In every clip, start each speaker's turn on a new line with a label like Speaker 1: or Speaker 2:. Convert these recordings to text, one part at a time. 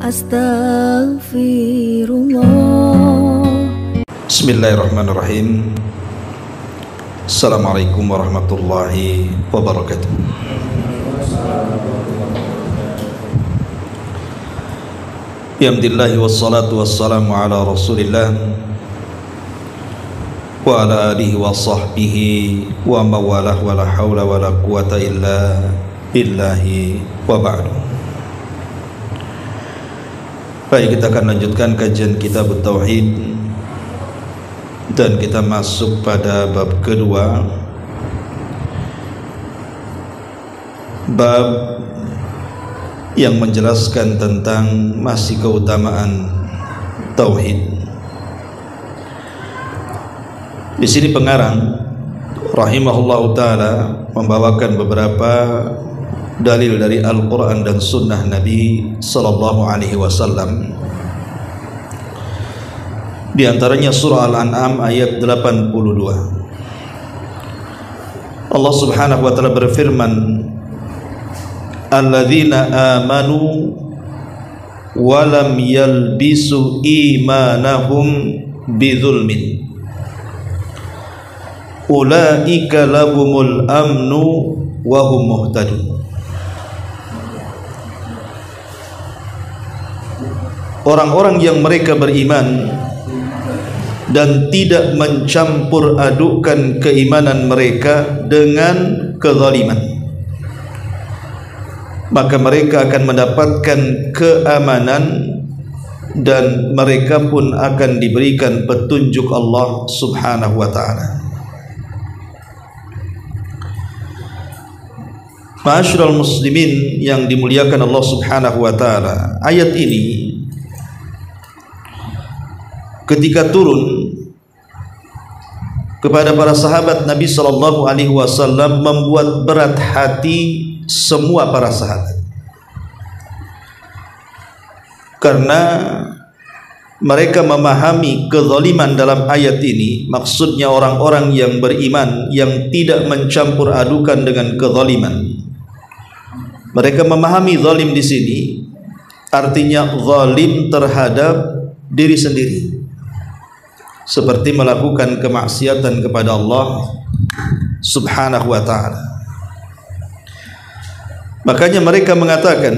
Speaker 1: Astaghfirullah.
Speaker 2: Bismillahirrahmanirrahim. Assalamualaikum warahmatullahi wabarakatuh. Bihamdillahi wassalatu wassalamu ala rasulillah wa ala alihi wa sahbihi wa mawalah wa la hawla wa la quwata illa billahi wa ba'du. Baik, kita akan lanjutkan kajian kitab Tauhid dan kita masuk pada bab kedua, bab yang menjelaskan tentang masih keutamaan tauhid. Di sini pengarang rahimahullahu taala membawakan beberapa dalil dari Al-Quran dan Sunnah Nabi Sallallahu Alaihi Wasallam. Di antaranya surah Al-An'am ayat 82. Allah Subhanahu Wa Taala berfirman, "Alladzina amanu wa lam yalbisu imanahum bidzulmin, ulaika lahumul amnu wa hum muhtadun." Orang-orang yang mereka beriman dan tidak mencampur adukkan keimanan mereka dengan kezaliman, maka mereka akan mendapatkan keamanan dan mereka pun akan diberikan petunjuk Allah Subhanahu wa taala. Ma'asyiral muslimin yang dimuliakan Allah Subhanahu wa taala, ayat ini ketika turun kepada para sahabat Nabi Sallallahu Alaihi Wasallam membuat berat hati semua para sahabat, karena mereka memahami kezaliman dalam ayat ini maksudnya orang-orang yang beriman yang tidak mencampur adukan dengan kezaliman. Mereka memahami zalim di sini artinya zalim terhadap diri sendiri, seperti melakukan kemaksiatan kepada Allah Subhanahu wa ta'ala. Makanya mereka mengatakan,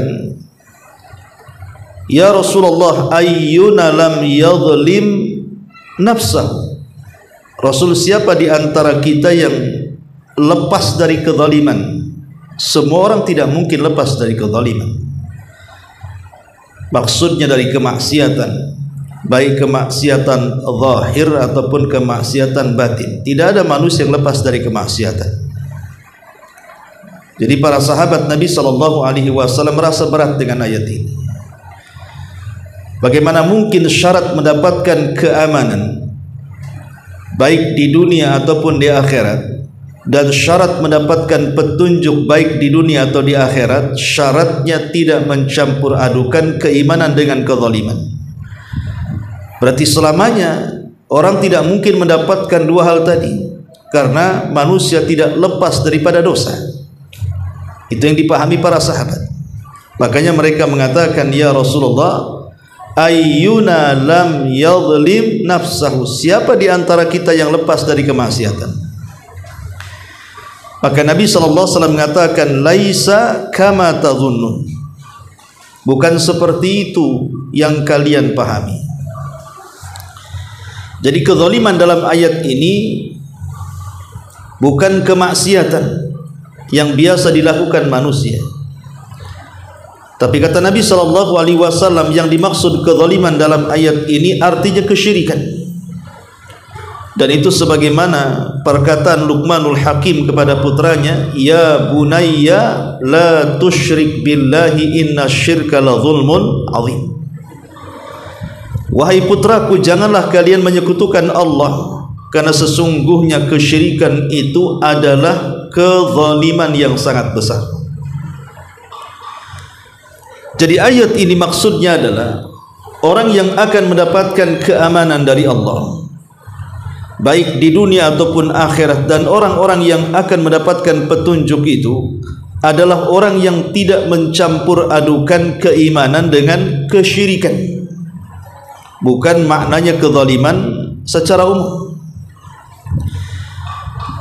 Speaker 2: "Ya Rasulullah, ayyuna lam yadhlim nafsahu." Rasul, siapa di antara kita yang lepas dari kezaliman? Semua orang tidak mungkin lepas dari kezaliman. Maksudnya dari kemaksiatan, baik kemaksiatan zahir ataupun kemaksiatan batin. Tidak ada manusia yang lepas dari kemaksiatan. Jadi para sahabat Nabi Sallallahu Alaihi Wasallam merasa berat dengan ayat ini. Bagaimana mungkin syarat mendapatkan keamanan baik di dunia ataupun di akhirat, dan syarat mendapatkan petunjuk baik di dunia atau di akhirat, syaratnya tidak mencampur adukan keimanan dengan kezaliman. Berarti selamanya orang tidak mungkin mendapatkan dua hal tadi, karena manusia tidak lepas daripada dosa. Itu yang dipahami para sahabat. Makanya mereka mengatakan, "Ya Rasulullah, ayyuna lam yadhlim nafsahu." Siapa di antara kita yang lepas dari kemaksiatan? Maka Nabi SAW mengatakan, "Laisa kama tadhunnun." Bukan seperti itu yang kalian pahami. Jadi kezaliman dalam ayat ini bukan kemaksiatan yang biasa dilakukan manusia. Tapi kata Nabi Sallallahu Alaihi Wasallam, yang dimaksud kezaliman dalam ayat ini artinya kesyirikan. Dan itu sebagaimana perkataan Luqmanul Hakim kepada putranya, "Ya bunayya la tusyrik billahi inna syirka la zulmun azim." Wahai putraku, janganlah kalian menyekutukan Allah, karena sesungguhnya kesyirikan itu adalah kezaliman yang sangat besar. Jadi ayat ini maksudnya adalah orang yang akan mendapatkan keamanan dari Allah baik di dunia ataupun akhirat, dan orang-orang yang akan mendapatkan petunjuk itu adalah orang yang tidak mencampur adukan keimanan dengan kesyirikan. Bukan maknanya kezaliman secara umum.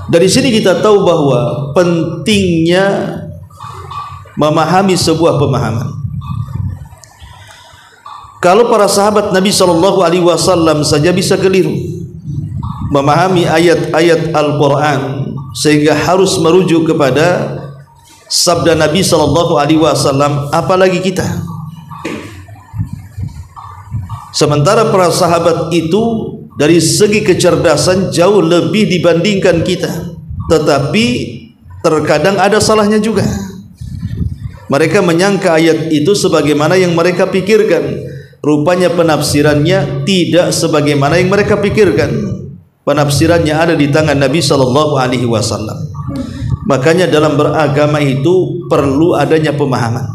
Speaker 2: Dari sini kita tahu bahwa pentingnya memahami sebuah pemahaman. Kalau para sahabat Nabi SAW saja bisa keliru memahami ayat-ayat Al-Quran sehingga harus merujuk kepada sabda Nabi SAW, apalagi kita. Sementara para sahabat itu dari segi kecerdasan jauh lebih dibandingkan kita, tetapi terkadang ada salahnya juga. Mereka menyangka ayat itu sebagaimana yang mereka pikirkan, rupanya penafsirannya tidak sebagaimana yang mereka pikirkan. Penafsirannya ada di tangan Nabi SAW. Makanya dalam beragama itu perlu adanya pemahaman.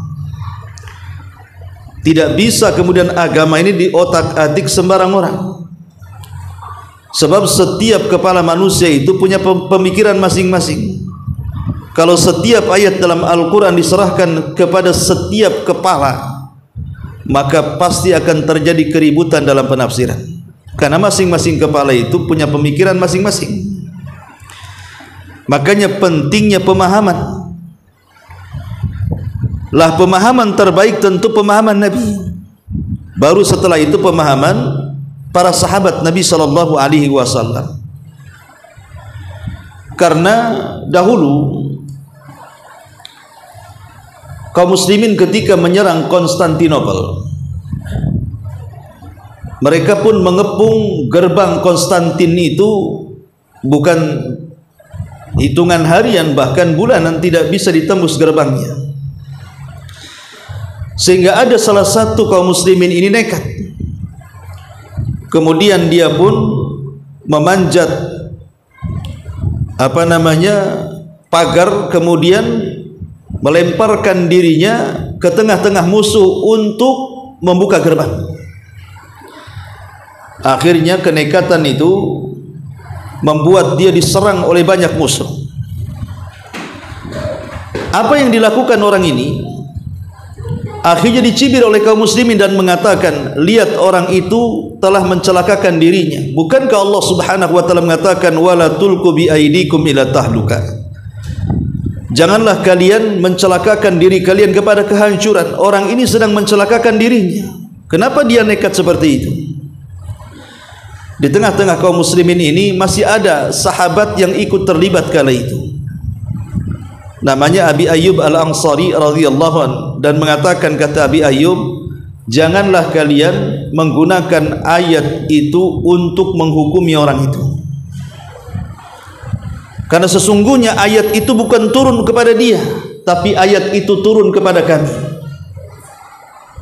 Speaker 2: Tidak bisa kemudian agama ini diotak-atik sembarang orang. Sebab setiap kepala manusia itu punya pemikiran masing-masing. Kalau setiap ayat dalam Al-Quran diserahkan kepada setiap kepala, maka pasti akan terjadi keributan dalam penafsiran. Karena masing-masing kepala itu punya pemikiran masing-masing. Makanya pentingnya pemahaman. Lah pemahaman terbaik tentu pemahaman Nabi. Baru setelah itu pemahaman para sahabat Nabi SAW. Karena dahulu kaum muslimin ketika menyerang Konstantinopel, mereka pun mengepung gerbang Konstantin itu bukan hitungan harian, bahkan bulanan tidak bisa ditembus gerbangnya. Sehingga ada salah satu kaum muslimin ini nekat. Kemudian dia pun memanjat pagar, kemudian melemparkan dirinya ke tengah-tengah musuh untuk membuka gerbang. Akhirnya kenekatan itu membuat dia diserang oleh banyak musuh. Apa yang dilakukan orang ini? Akhirnya dicibir oleh kaum muslimin dan mengatakan, lihat orang itu telah mencelakakan dirinya. Bukankah Allah Subhanahu wa taala mengatakan, wala tulqu bi aidikum ila tahluka. Janganlah kalian mencelakakan diri kalian kepada kehancuran. Orang ini sedang mencelakakan dirinya. Kenapa dia nekat seperti itu? Di tengah-tengah kaum muslimin ini masih ada sahabat yang ikut terlibat kala itu. Namanya Abi Ayyub Al-Ansari radhiyallahu anhu, dan mengatakan, kata Abi Ayyub, janganlah kalian menggunakan ayat itu untuk menghukumi orang itu. Karena sesungguhnya ayat itu bukan turun kepada dia, tapi ayat itu turun kepada kami.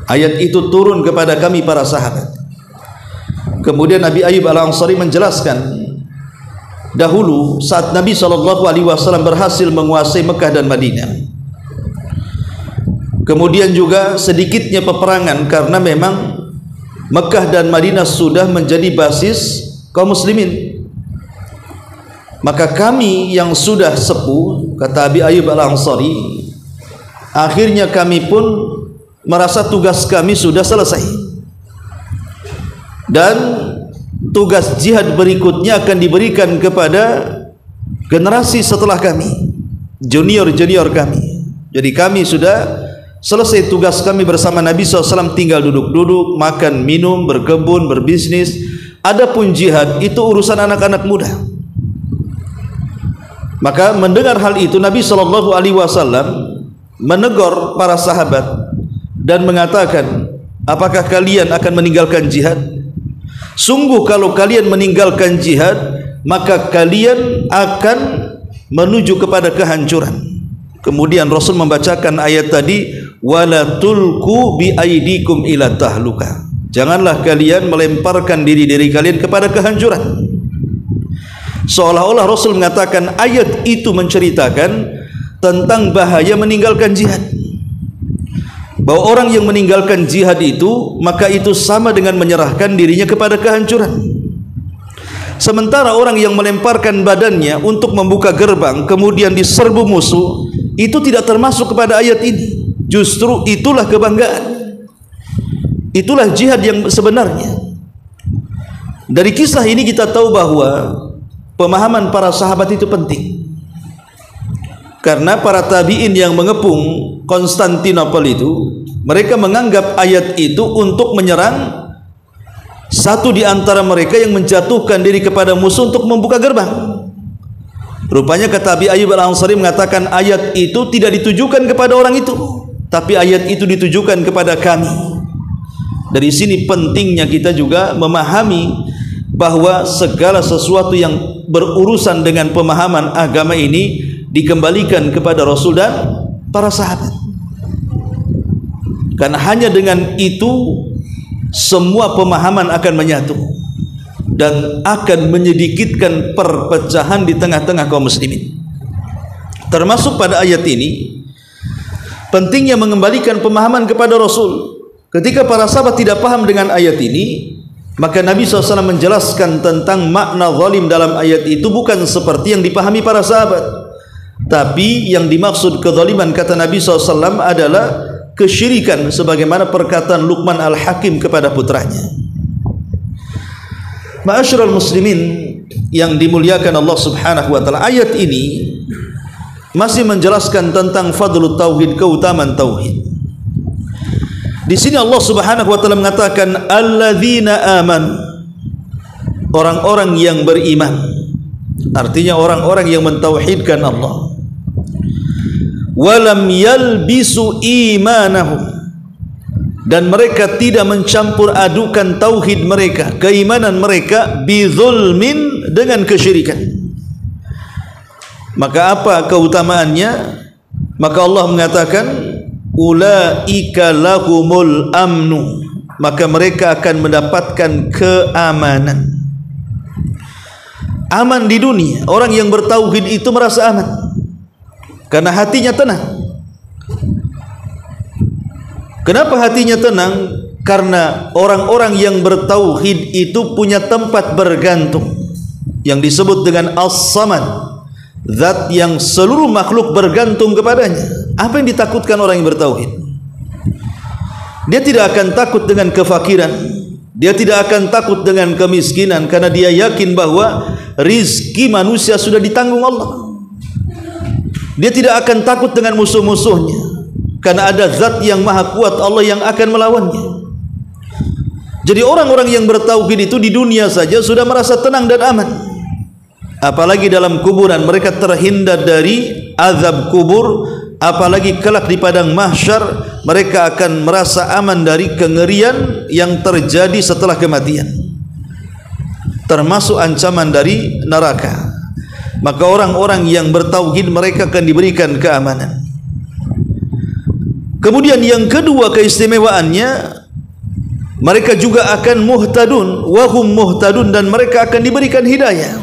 Speaker 2: Ayat itu turun kepada kami para sahabat. Kemudian Nabi Ayyub Al-Ansari menjelaskan, dahulu saat Nabi SAW berhasil menguasai Mekah dan Madinah, kemudian juga sedikitnya peperangan karena memang Mekah dan Madinah sudah menjadi basis kaum muslimin. Maka kami yang sudah sepuh, kata Abi Ayyub Al-Ansari, akhirnya kami pun merasa tugas kami sudah selesai, dan tugas jihad berikutnya akan diberikan kepada generasi setelah kami, junior-junior kami. Jadi kami sudah selesai tugas kami bersama Nabi SAW, tinggal duduk-duduk, makan, minum, berkebun, berbisnis. Adapun jihad itu urusan anak-anak muda. Maka mendengar hal itu, Nabi SAW menegur para sahabat dan mengatakan, apakah kalian akan meninggalkan jihad? Sungguh kalau kalian meninggalkan jihad, maka kalian akan menuju kepada kehancuran. Kemudian Rasul membacakan ayat tadi, wala tulqu bi aidikum ila tahluka. Janganlah kalian melemparkan diri-diri kalian kepada kehancuran. Seolah-olah Rasul mengatakan ayat itu menceritakan tentang bahaya meninggalkan jihad, bahwa orang yang meninggalkan jihad itu, maka itu sama dengan menyerahkan dirinya kepada kehancuran. Sementara orang yang melemparkan badannya untuk membuka gerbang kemudian diserbu musuh, itu tidak termasuk kepada ayat ini. Justru itulah kebanggaan, itulah jihad yang sebenarnya. Dari kisah ini kita tahu bahwa pemahaman para sahabat itu penting, karena para tabi'in yang mengepung Konstantinopel itu, mereka menganggap ayat itu untuk menyerang satu di antara mereka yang menjatuhkan diri kepada musuh untuk membuka gerbang. Rupanya kata Abi Ayyub Al-Ansari mengatakan ayat itu tidak ditujukan kepada orang itu, tapi ayat itu ditujukan kepada kami. Dari sini pentingnya kita juga memahami bahwa segala sesuatu yang berurusan dengan pemahaman agama ini dikembalikan kepada Rasul dan para sahabat, karena hanya dengan itu semua pemahaman akan menyatu dan akan menyedikitkan perpecahan di tengah-tengah kaum muslimin. Termasuk pada ayat ini pentingnya mengembalikan pemahaman kepada Rasul. Ketika para sahabat tidak paham dengan ayat ini, maka Nabi SAW menjelaskan tentang makna zalim dalam ayat itu bukan seperti yang dipahami para sahabat, tapi yang dimaksud kezaliman kata Nabi SAW adalah kesyirikan, sebagaimana perkataan Luqman Al-Hakim kepada putranya. Ma'asyiral muslimin yang dimuliakan Allah Subhanahu wa taala, ayat ini masih menjelaskan tentang fadlut tauhid, keutamaan tauhid. Di sini Allah Subhanahu wa taala mengatakan alladzina amanu, orang-orang yang beriman, artinya orang-orang yang mentauhidkan Allah. Walam yalbisu imanahum, dan mereka tidak mencampur adukan tauhid mereka, keimanan mereka, bizulmin, dengan kesyirikan. Maka apa keutamaannya? Maka Allah mengatakan ulaika lahumul amnu, maka mereka akan mendapatkan keamanan. Aman di dunia. Orang yang bertauhid itu merasa aman karena hatinya tenang. Kenapa hatinya tenang? Karena orang-orang yang bertauhid itu punya tempat bergantung yang disebut dengan As-Samad, zat yang seluruh makhluk bergantung kepadanya. Apa yang ditakutkan orang yang bertauhid? Dia tidak akan takut dengan kefakiran, dia tidak akan takut dengan kemiskinan, karena dia yakin bahwa rizki manusia sudah ditanggung Allah. Dia tidak akan takut dengan musuh-musuhnya, karena ada zat yang maha kuat, Allah yang akan melawannya. Jadi orang-orang yang bertauhid itu di dunia saja sudah merasa tenang dan aman, apalagi dalam kuburan mereka terhindar dari azab kubur, apalagi kelak di padang mahsyar mereka akan merasa aman dari kengerian yang terjadi setelah kematian, termasuk ancaman dari neraka. Maka orang-orang yang bertauhid mereka akan diberikan keamanan. Kemudian yang kedua keistimewaannya, mereka juga akan muhtadun, wahum muhtadun, dan mereka akan diberikan hidayah.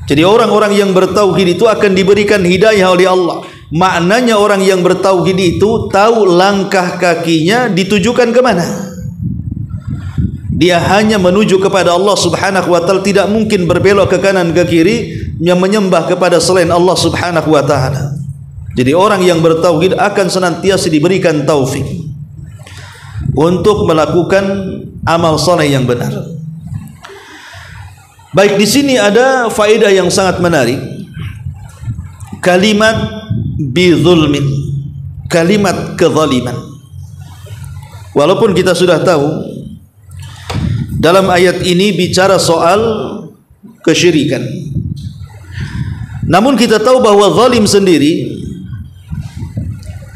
Speaker 2: Jadi orang-orang yang bertauhid itu akan diberikan hidayah oleh Allah. Maknanya orang yang bertauhid itu tahu langkah kakinya ditujukan ke mana. Dia hanya menuju kepada Allah Subhanahu wa taala, tidak mungkin berbelok ke kanan ke kiri yang menyembah kepada selain Allah Subhanahu wa taala. Jadi orang yang bertauhid akan senantiasa diberikan taufik untuk melakukan amal saleh yang benar. Baik, di sini ada faedah yang sangat menarik. Kalimat bizulmin, kalimat kezaliman. Walaupun kita sudah tahu dalam ayat ini bicara soal kesyirikan, namun kita tahu bahwa zalim sendiri,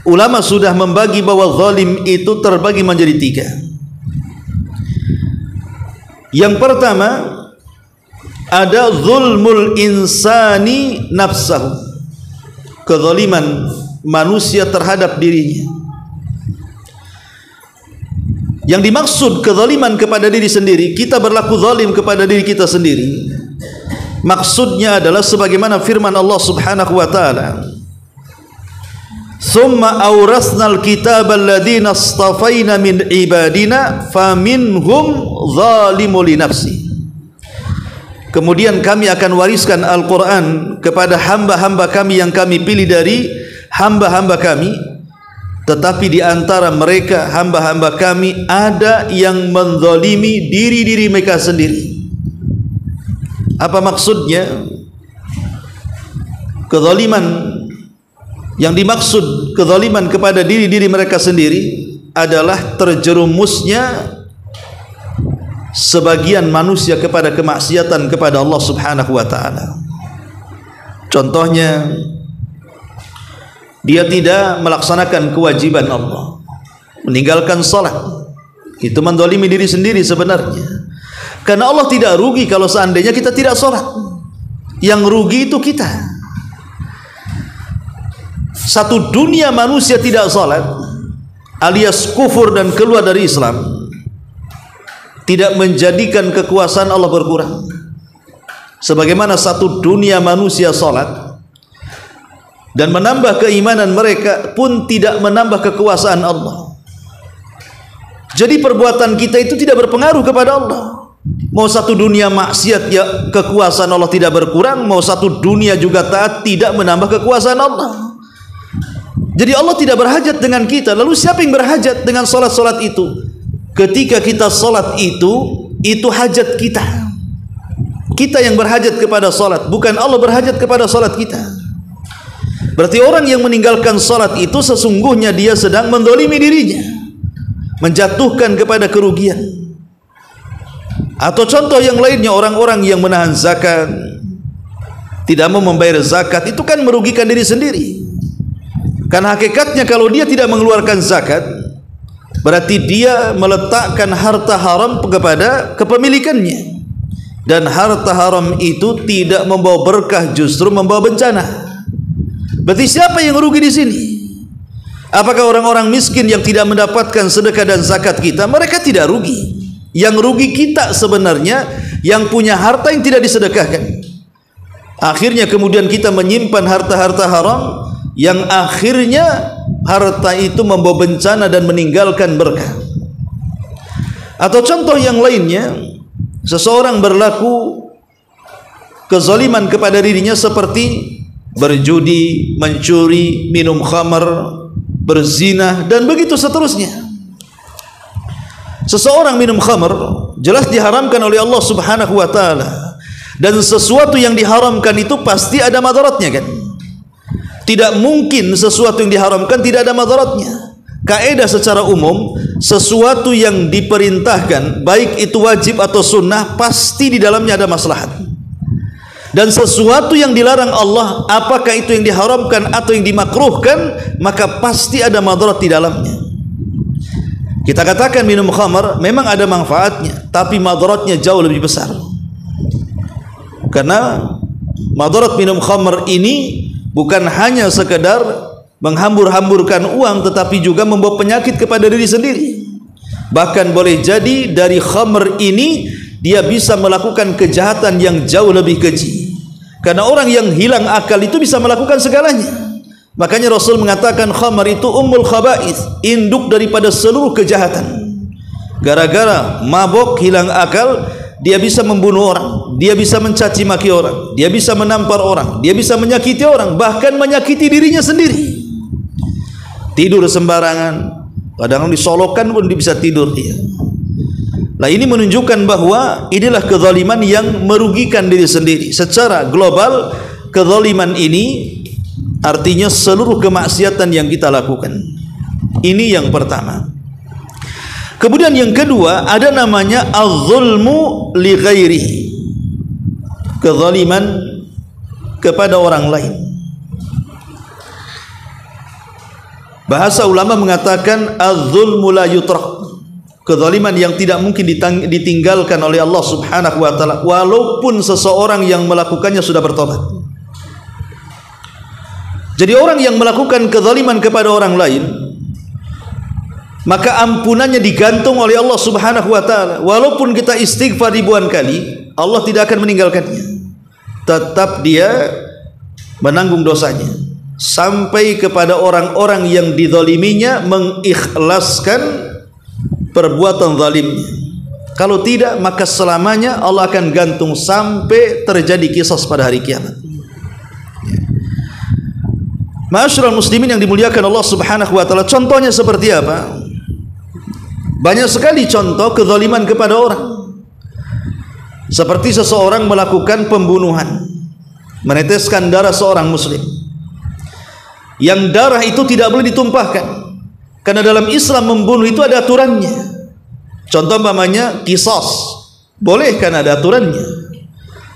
Speaker 2: ulama sudah membagi bahwa zalim itu terbagi menjadi tiga. Yang pertama ada zulmul insani nafsahu, kezaliman manusia terhadap dirinya. Yang dimaksud kezaliman kepada diri sendiri, kita berlaku zalim kepada diri kita sendiri, maksudnya adalah sebagaimana firman Allah Subhanahu wa taala, "Tsumma awrasnal kitaba alladziina astafaina min ibadina faminhum zalimun li nafsi." Kemudian kami akan wariskan Al-Quran kepada hamba-hamba kami yang kami pilih dari hamba-hamba kami. Tetapi di antara mereka hamba-hamba kami ada yang menzalimi diri-diri mereka sendiri. Apa maksudnya? Kezaliman yang dimaksud, kezaliman kepada diri-diri mereka sendiri adalah terjerumusnya sebagian manusia kepada kemaksiatan kepada Allah Subhanahu wa taala. Contohnya, dia tidak melaksanakan kewajiban Allah, meninggalkan salat. Itu menzalimi diri sendiri sebenarnya. Karena Allah tidak rugi kalau seandainya kita tidak salat. Yang rugi itu kita. Satu dunia manusia tidak salat alias kufur dan keluar dari Islam tidak menjadikan kekuasaan Allah berkurang. Sebagaimana satu dunia manusia salat dan menambah keimanan mereka pun tidak menambah kekuasaan Allah. Jadi perbuatan kita itu tidak berpengaruh kepada Allah. Mau satu dunia maksiat ya kekuasaan Allah tidak berkurang, mau satu dunia juga taat tidak menambah kekuasaan Allah. Jadi Allah tidak berhajat dengan kita. Lalu siapa yang berhajat dengan solat-solat itu? Ketika kita solat itu hajat kita. Kita yang berhajat kepada solat, bukan Allah berhajat kepada solat kita. Berarti orang yang meninggalkan salat itu sesungguhnya dia sedang menzalimi dirinya, menjatuhkan kepada kerugian. Atau contoh yang lainnya, orang-orang yang menahan zakat, tidak mau membayar zakat, itu kan merugikan diri sendiri. Karena hakikatnya kalau dia tidak mengeluarkan zakat, berarti dia meletakkan harta haram kepada kepemilikannya. Dan harta haram itu tidak membawa berkah, justru membawa bencana. Berarti siapa yang rugi di sini? Apakah orang-orang miskin yang tidak mendapatkan sedekah dan zakat kita? Mereka tidak rugi. Yang rugi kita sebenarnya yang punya harta yang tidak disedekahkan. Akhirnya kemudian kita menyimpan harta-harta haram yang akhirnya harta itu membawa bencana dan meninggalkan berkah. Atau contoh yang lainnya, seseorang berlaku kezaliman kepada dirinya seperti berjudi, mencuri, minum khamar, berzina, dan begitu seterusnya. Seseorang minum khamar jelas diharamkan oleh Allah Subhanahu wa taala, dan sesuatu yang diharamkan itu pasti ada madaratnya kan? Tidak mungkin sesuatu yang diharamkan tidak ada madaratnya. Kaidah secara umum, sesuatu yang diperintahkan baik itu wajib atau sunnah pasti di dalamnya ada maslahat. Dan sesuatu yang dilarang Allah, apakah itu yang diharamkan atau yang dimakruhkan, maka pasti ada madarat di dalamnya. Kita katakan minum khamar memang ada manfaatnya, tapi madaratnya jauh lebih besar. Karena madarat minum khamar ini bukan hanya sekedar menghambur-hamburkan uang, tetapi juga membawa penyakit kepada diri sendiri. Bahkan boleh jadi dari khamar ini dia bisa melakukan kejahatan yang jauh lebih keji. Karena orang yang hilang akal itu bisa melakukan segalanya. Makanya Rasul mengatakan khamar itu ummul khaba'ith, induk daripada seluruh kejahatan. Gara-gara mabok, hilang akal, dia bisa membunuh orang, dia bisa mencaci maki orang, dia bisa menampar orang, dia bisa menyakiti orang, bahkan menyakiti dirinya sendiri. Tidur sembarangan, kadang disolokkan pun dia bisa tidur dia. Nah, ini menunjukkan bahwa inilah kezaliman yang merugikan diri sendiri. Secara global, kezaliman ini artinya seluruh kemaksiatan yang kita lakukan. Ini yang pertama. Kemudian yang kedua, ada namanya az-zulmu li ghairihi, kezaliman kepada orang lain. Bahasa ulama mengatakan az-zulmu la yutrak, kezaliman yang tidak mungkin ditinggalkan oleh Allah Subhanahu wa taala walaupun seseorang yang melakukannya sudah bertobat. Jadi orang yang melakukan kezaliman kepada orang lain, maka ampunannya digantung oleh Allah Subhanahu wa taala. Walaupun kita istighfar ribuan kali, Allah tidak akan meninggalkannya. Tetap dia menanggung dosanya sampai kepada orang-orang yang dizaliminya mengikhlaskan perbuatan zalimnya. Kalau tidak, maka selamanya Allah akan gantung sampai terjadi qisas pada hari kiamat. Ma'asyiral muslimin yang dimuliakan Allah Subhanahu wa taala, contohnya seperti apa? Banyak sekali contoh kezaliman kepada orang. Seperti seseorang melakukan pembunuhan, meneteskan darah seorang muslim. Yang darah itu tidak boleh ditumpahkan, karena dalam Islam membunuh itu ada aturannya. Contoh umpamanya qisas, boleh karena ada aturannya.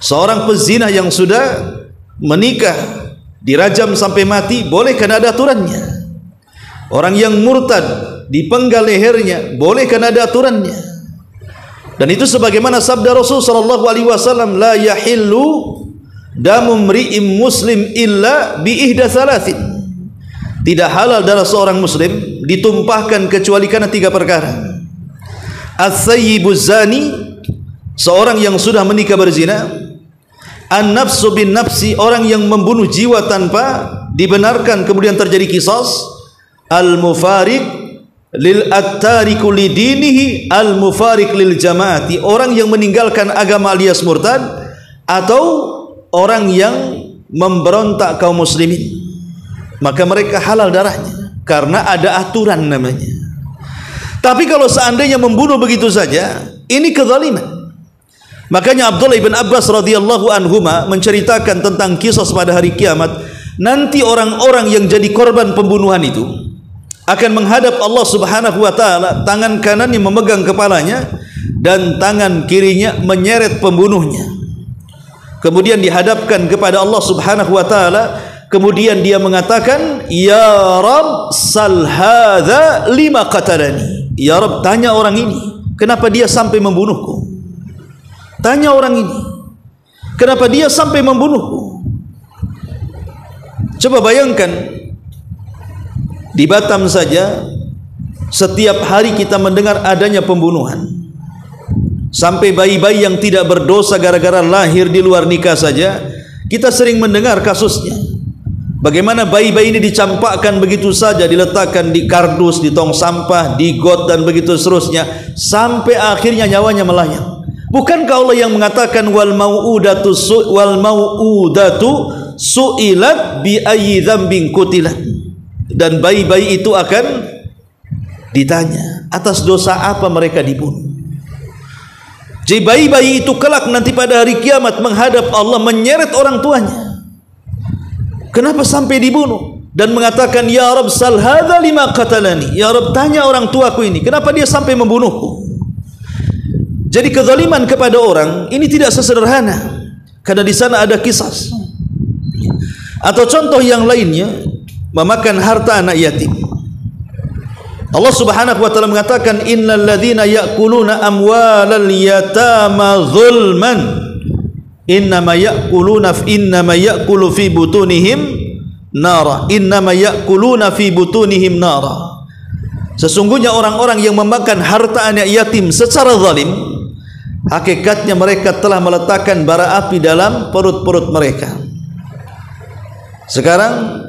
Speaker 2: Seorang pezina yang sudah menikah dirajam sampai mati, boleh karena ada aturannya. Orang yang murtad dipenggal lehernya, boleh karena ada aturannya. Dan itu sebagaimana sabda Rasul sallallahu alaihi wasallam, la yahillu damu mri'im muslim illa bi ihda thalathin. Tidak halal darah seorang muslim ditumpahkan kecuali karena 3 perkara. As-sayyibuz zani, seorang yang sudah menikah berzina. An-nafsu bin nafsi, orang yang membunuh jiwa tanpa dibenarkan kemudian terjadi qisas. Al-mufariq lil attariku lidinihi al-mufariq lil jamaati, orang yang meninggalkan agama alias murtad, atau orang yang memberontak kaum muslimin, maka mereka halal darahnya karena ada aturan namanya. Tapi kalau seandainya membunuh begitu saja, ini kezaliman. Makanya Abdullah ibn Abbas radhiyallahu anhuma menceritakan tentang kisah pada hari kiamat. Nanti orang-orang yang jadi korban pembunuhan itu akan menghadap Allah Subhanahu wa taala, tangan kanannya memegang kepalanya dan tangan kirinya menyeret pembunuhnya. Kemudian dihadapkan kepada Allah Subhanahu wa taala, kemudian dia mengatakan, ya Rabb, sal hadza lima qatalani. Ya Rabb, tanya orang ini, kenapa dia sampai membunuhku? Tanya orang ini, kenapa dia sampai membunuhku? Coba bayangkan, di Batam saja setiap hari kita mendengar adanya pembunuhan. Sampai bayi-bayi yang tidak berdosa gara-gara lahir di luar nikah saja kita sering mendengar kasusnya. Bagaimana bayi-bayi ini dicampakkan begitu saja, diletakkan di kardus, di tong sampah, di got dan begitu seterusnya, sampai akhirnya nyawanya melayang. Bukankah Allah yang mengatakan wal mau'udatu su'ilat bi ayyi dzambin qutilat, dan bayi-bayi itu akan ditanya atas dosa apa mereka dibunuh. Jadi bayi-bayi itu kelak nanti pada hari kiamat menghadap Allah, menyeret orang tuanya, kenapa sampai dibunuh, dan mengatakan, ya Rabb, sal hadza lima qatalani. Ya Rabb, tanya orang tuaku ini, kenapa dia sampai membunuhku? Jadi kezaliman kepada orang ini tidak sesederhana, karena di sana ada qisas. Atau contoh yang lainnya, memakan harta anak yatim. Allah Subhanahu wa taala mengatakan, innal ladzina ya'kuluna amwalal yatama zulman innama ya'kulu fi butunihim nara. Innama ya'kuluna fi butunihim nara. Sesungguhnya orang-orang yang memakan harta anak yatim secara zalim, hakikatnya mereka telah meletakkan bara api dalam perut-perut mereka. Sekarang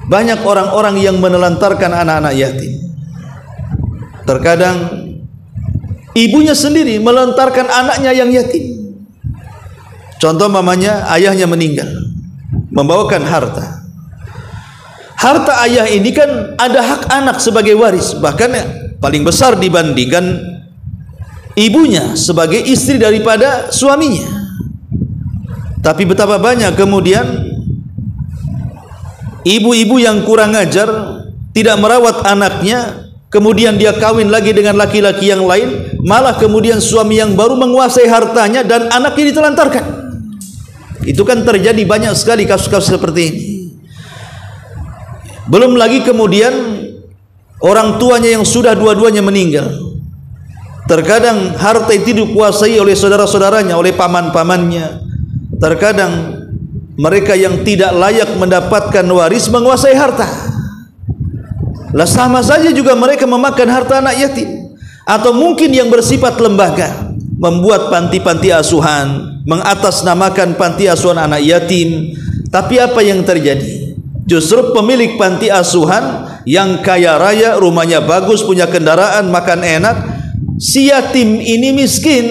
Speaker 2: banyak orang-orang yang menelantarkan anak-anak yatim. Terkadang ibunya sendiri melantarkan anaknya yang yatim. Contoh mamanya, ayahnya meninggal, membawakan harta. Harta ayah ini kan ada hak anak sebagai waris, bahkan paling besar dibandingkan ibunya sebagai istri daripada suaminya. Tapi betapa banyak kemudian ibu-ibu yang kurang ajar, tidak merawat anaknya, kemudian dia kawin lagi dengan laki-laki yang lain, malah kemudian suami yang baru menguasai hartanya dan anaknya ditelantarkan. Itu kan terjadi banyak sekali kasus-kasus seperti ini. Belum lagi kemudian orang tuanya yang sudah dua-duanya meninggal. Terkadang harta itu dikuasai oleh saudara-saudaranya, oleh paman-pamannya. Terkadang mereka yang tidak layak mendapatkan waris menguasai harta. Lah sama saja juga mereka memakan harta anak yatim. Atau mungkin yang bersifat lembaga, membuat panti-panti asuhan, mengatasnamakan panti asuhan anak yatim. Tapi apa yang terjadi? Justru pemilik panti asuhan yang kaya raya, rumahnya bagus, punya kendaraan, makan enak, si yatim ini miskin,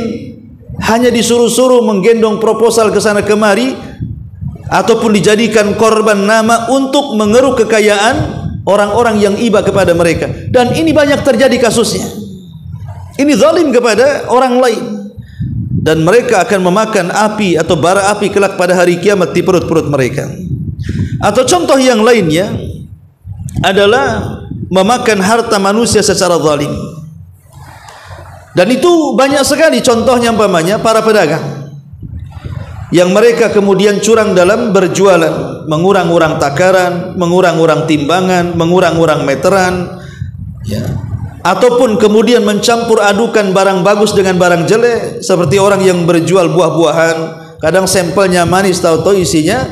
Speaker 2: hanya disuruh-suruh menggendong proposal ke sana kemari, ataupun dijadikan korban nama untuk mengeruk kekayaan orang-orang yang iba kepada mereka. Dan ini banyak terjadi kasusnya. Ini zalim kepada orang lain, dan mereka akan memakan api atau bara api kelak pada hari kiamat di perut-perut mereka. Atau contoh yang lainnya adalah memakan harta manusia secara zalim. Dan itu banyak sekali contohnya, umpamanya para pedagang yang mereka kemudian curang dalam berjualan, mengurang-urang takaran, mengurang-urang timbangan, mengurang-urang meteran, ya. Ataupun kemudian mencampur adukan barang bagus dengan barang jelek, seperti orang yang berjual buah-buahan, kadang sampelnya manis, tahu-tahu isinya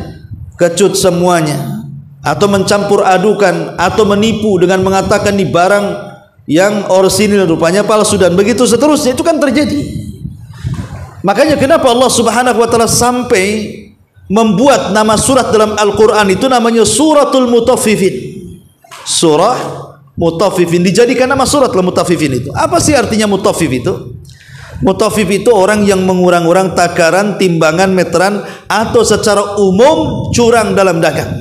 Speaker 2: kecut semuanya, atau mencampur adukan, atau menipu dengan mengatakan di barang yang orisinil rupanya palsu, dan begitu seterusnya. Itu kan terjadi. Makanya kenapa Allah Subhanahu wa taala sampai membuat nama surat dalam Al-Qur'an itu namanya Suratul Mutaffifin. Surah Mutaffifin dijadikan nama surat Al-Mutaffifin itu. Apa sih artinya mutaffif itu? Mutaffif itu orang yang mengurang-urang takaran, timbangan, meteran, atau secara umum curang dalam dagang.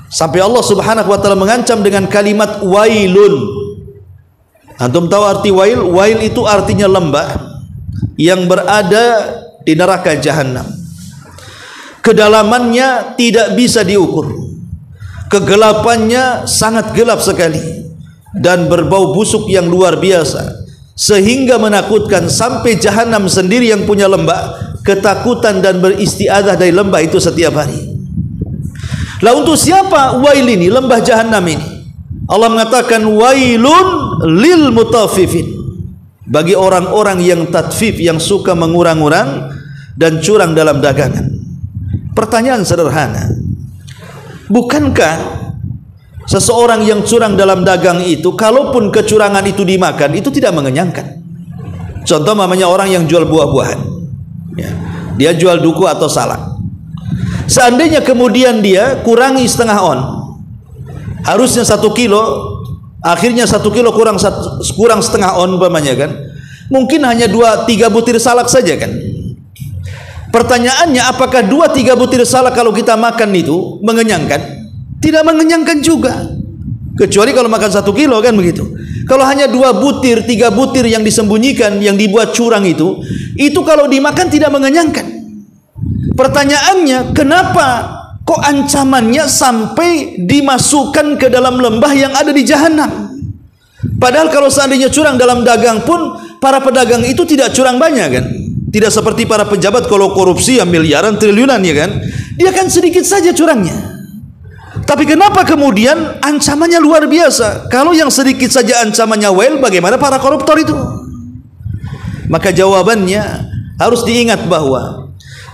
Speaker 2: Sampai Allah Subhanahu wa taala mengancam dengan kalimat wailun. Antum tahu arti wail? Wail itu artinya lembah yang berada di neraka jahanam. Kedalamannya tidak bisa diukur. Kegelapannya sangat gelap sekali dan berbau busuk yang luar biasa, sehingga menakutkan. Sampai jahanam sendiri yang punya lembah ketakutan dan beristiadah dari lembah itu setiap hari. Lah untuk siapa wail ini, lembah jahanam ini? Allah mengatakan wailun lil mutaffifin, bagi orang-orang yang tatfif, yang suka mengurang-urang dan curang dalam dagangan. Pertanyaan sederhana, bukankah seseorang yang curang dalam dagang itu, kalaupun kecurangan itu dimakan, itu tidak mengenyangkan? Contoh namanya orang yang jual buah-buahan, ya, dia jual duku atau salak. Seandainya kemudian dia kurangi setengah on, harusnya 1 kilo, akhirnya 1 kilo kurang setengah on umpamanya kan, mungkin hanya 2-3 butir salak saja kan. Pertanyaannya, apakah 2-3 butir salak kalau kita makan itu mengenyangkan? Tidak mengenyangkan juga, kecuali kalau makan 1 kilo kan begitu. Kalau hanya 2 butir, 3 butir yang disembunyikan, yang dibuat curang itu kalau dimakan tidak mengenyangkan. Pertanyaannya, kenapa kok ancamannya sampai dimasukkan ke dalam lembah yang ada di jahanam? Padahal kalau seandainya curang dalam dagang pun, para pedagang itu tidak curang banyak kan? Tidak seperti para pejabat kalau korupsi yang miliaran, triliunan ya kan? Dia kan sedikit saja curangnya. Tapi kenapa kemudian ancamannya luar biasa? Kalau yang sedikit saja ancamannya wail, bagaimana para koruptor itu? Maka jawabannya harus diingat bahwa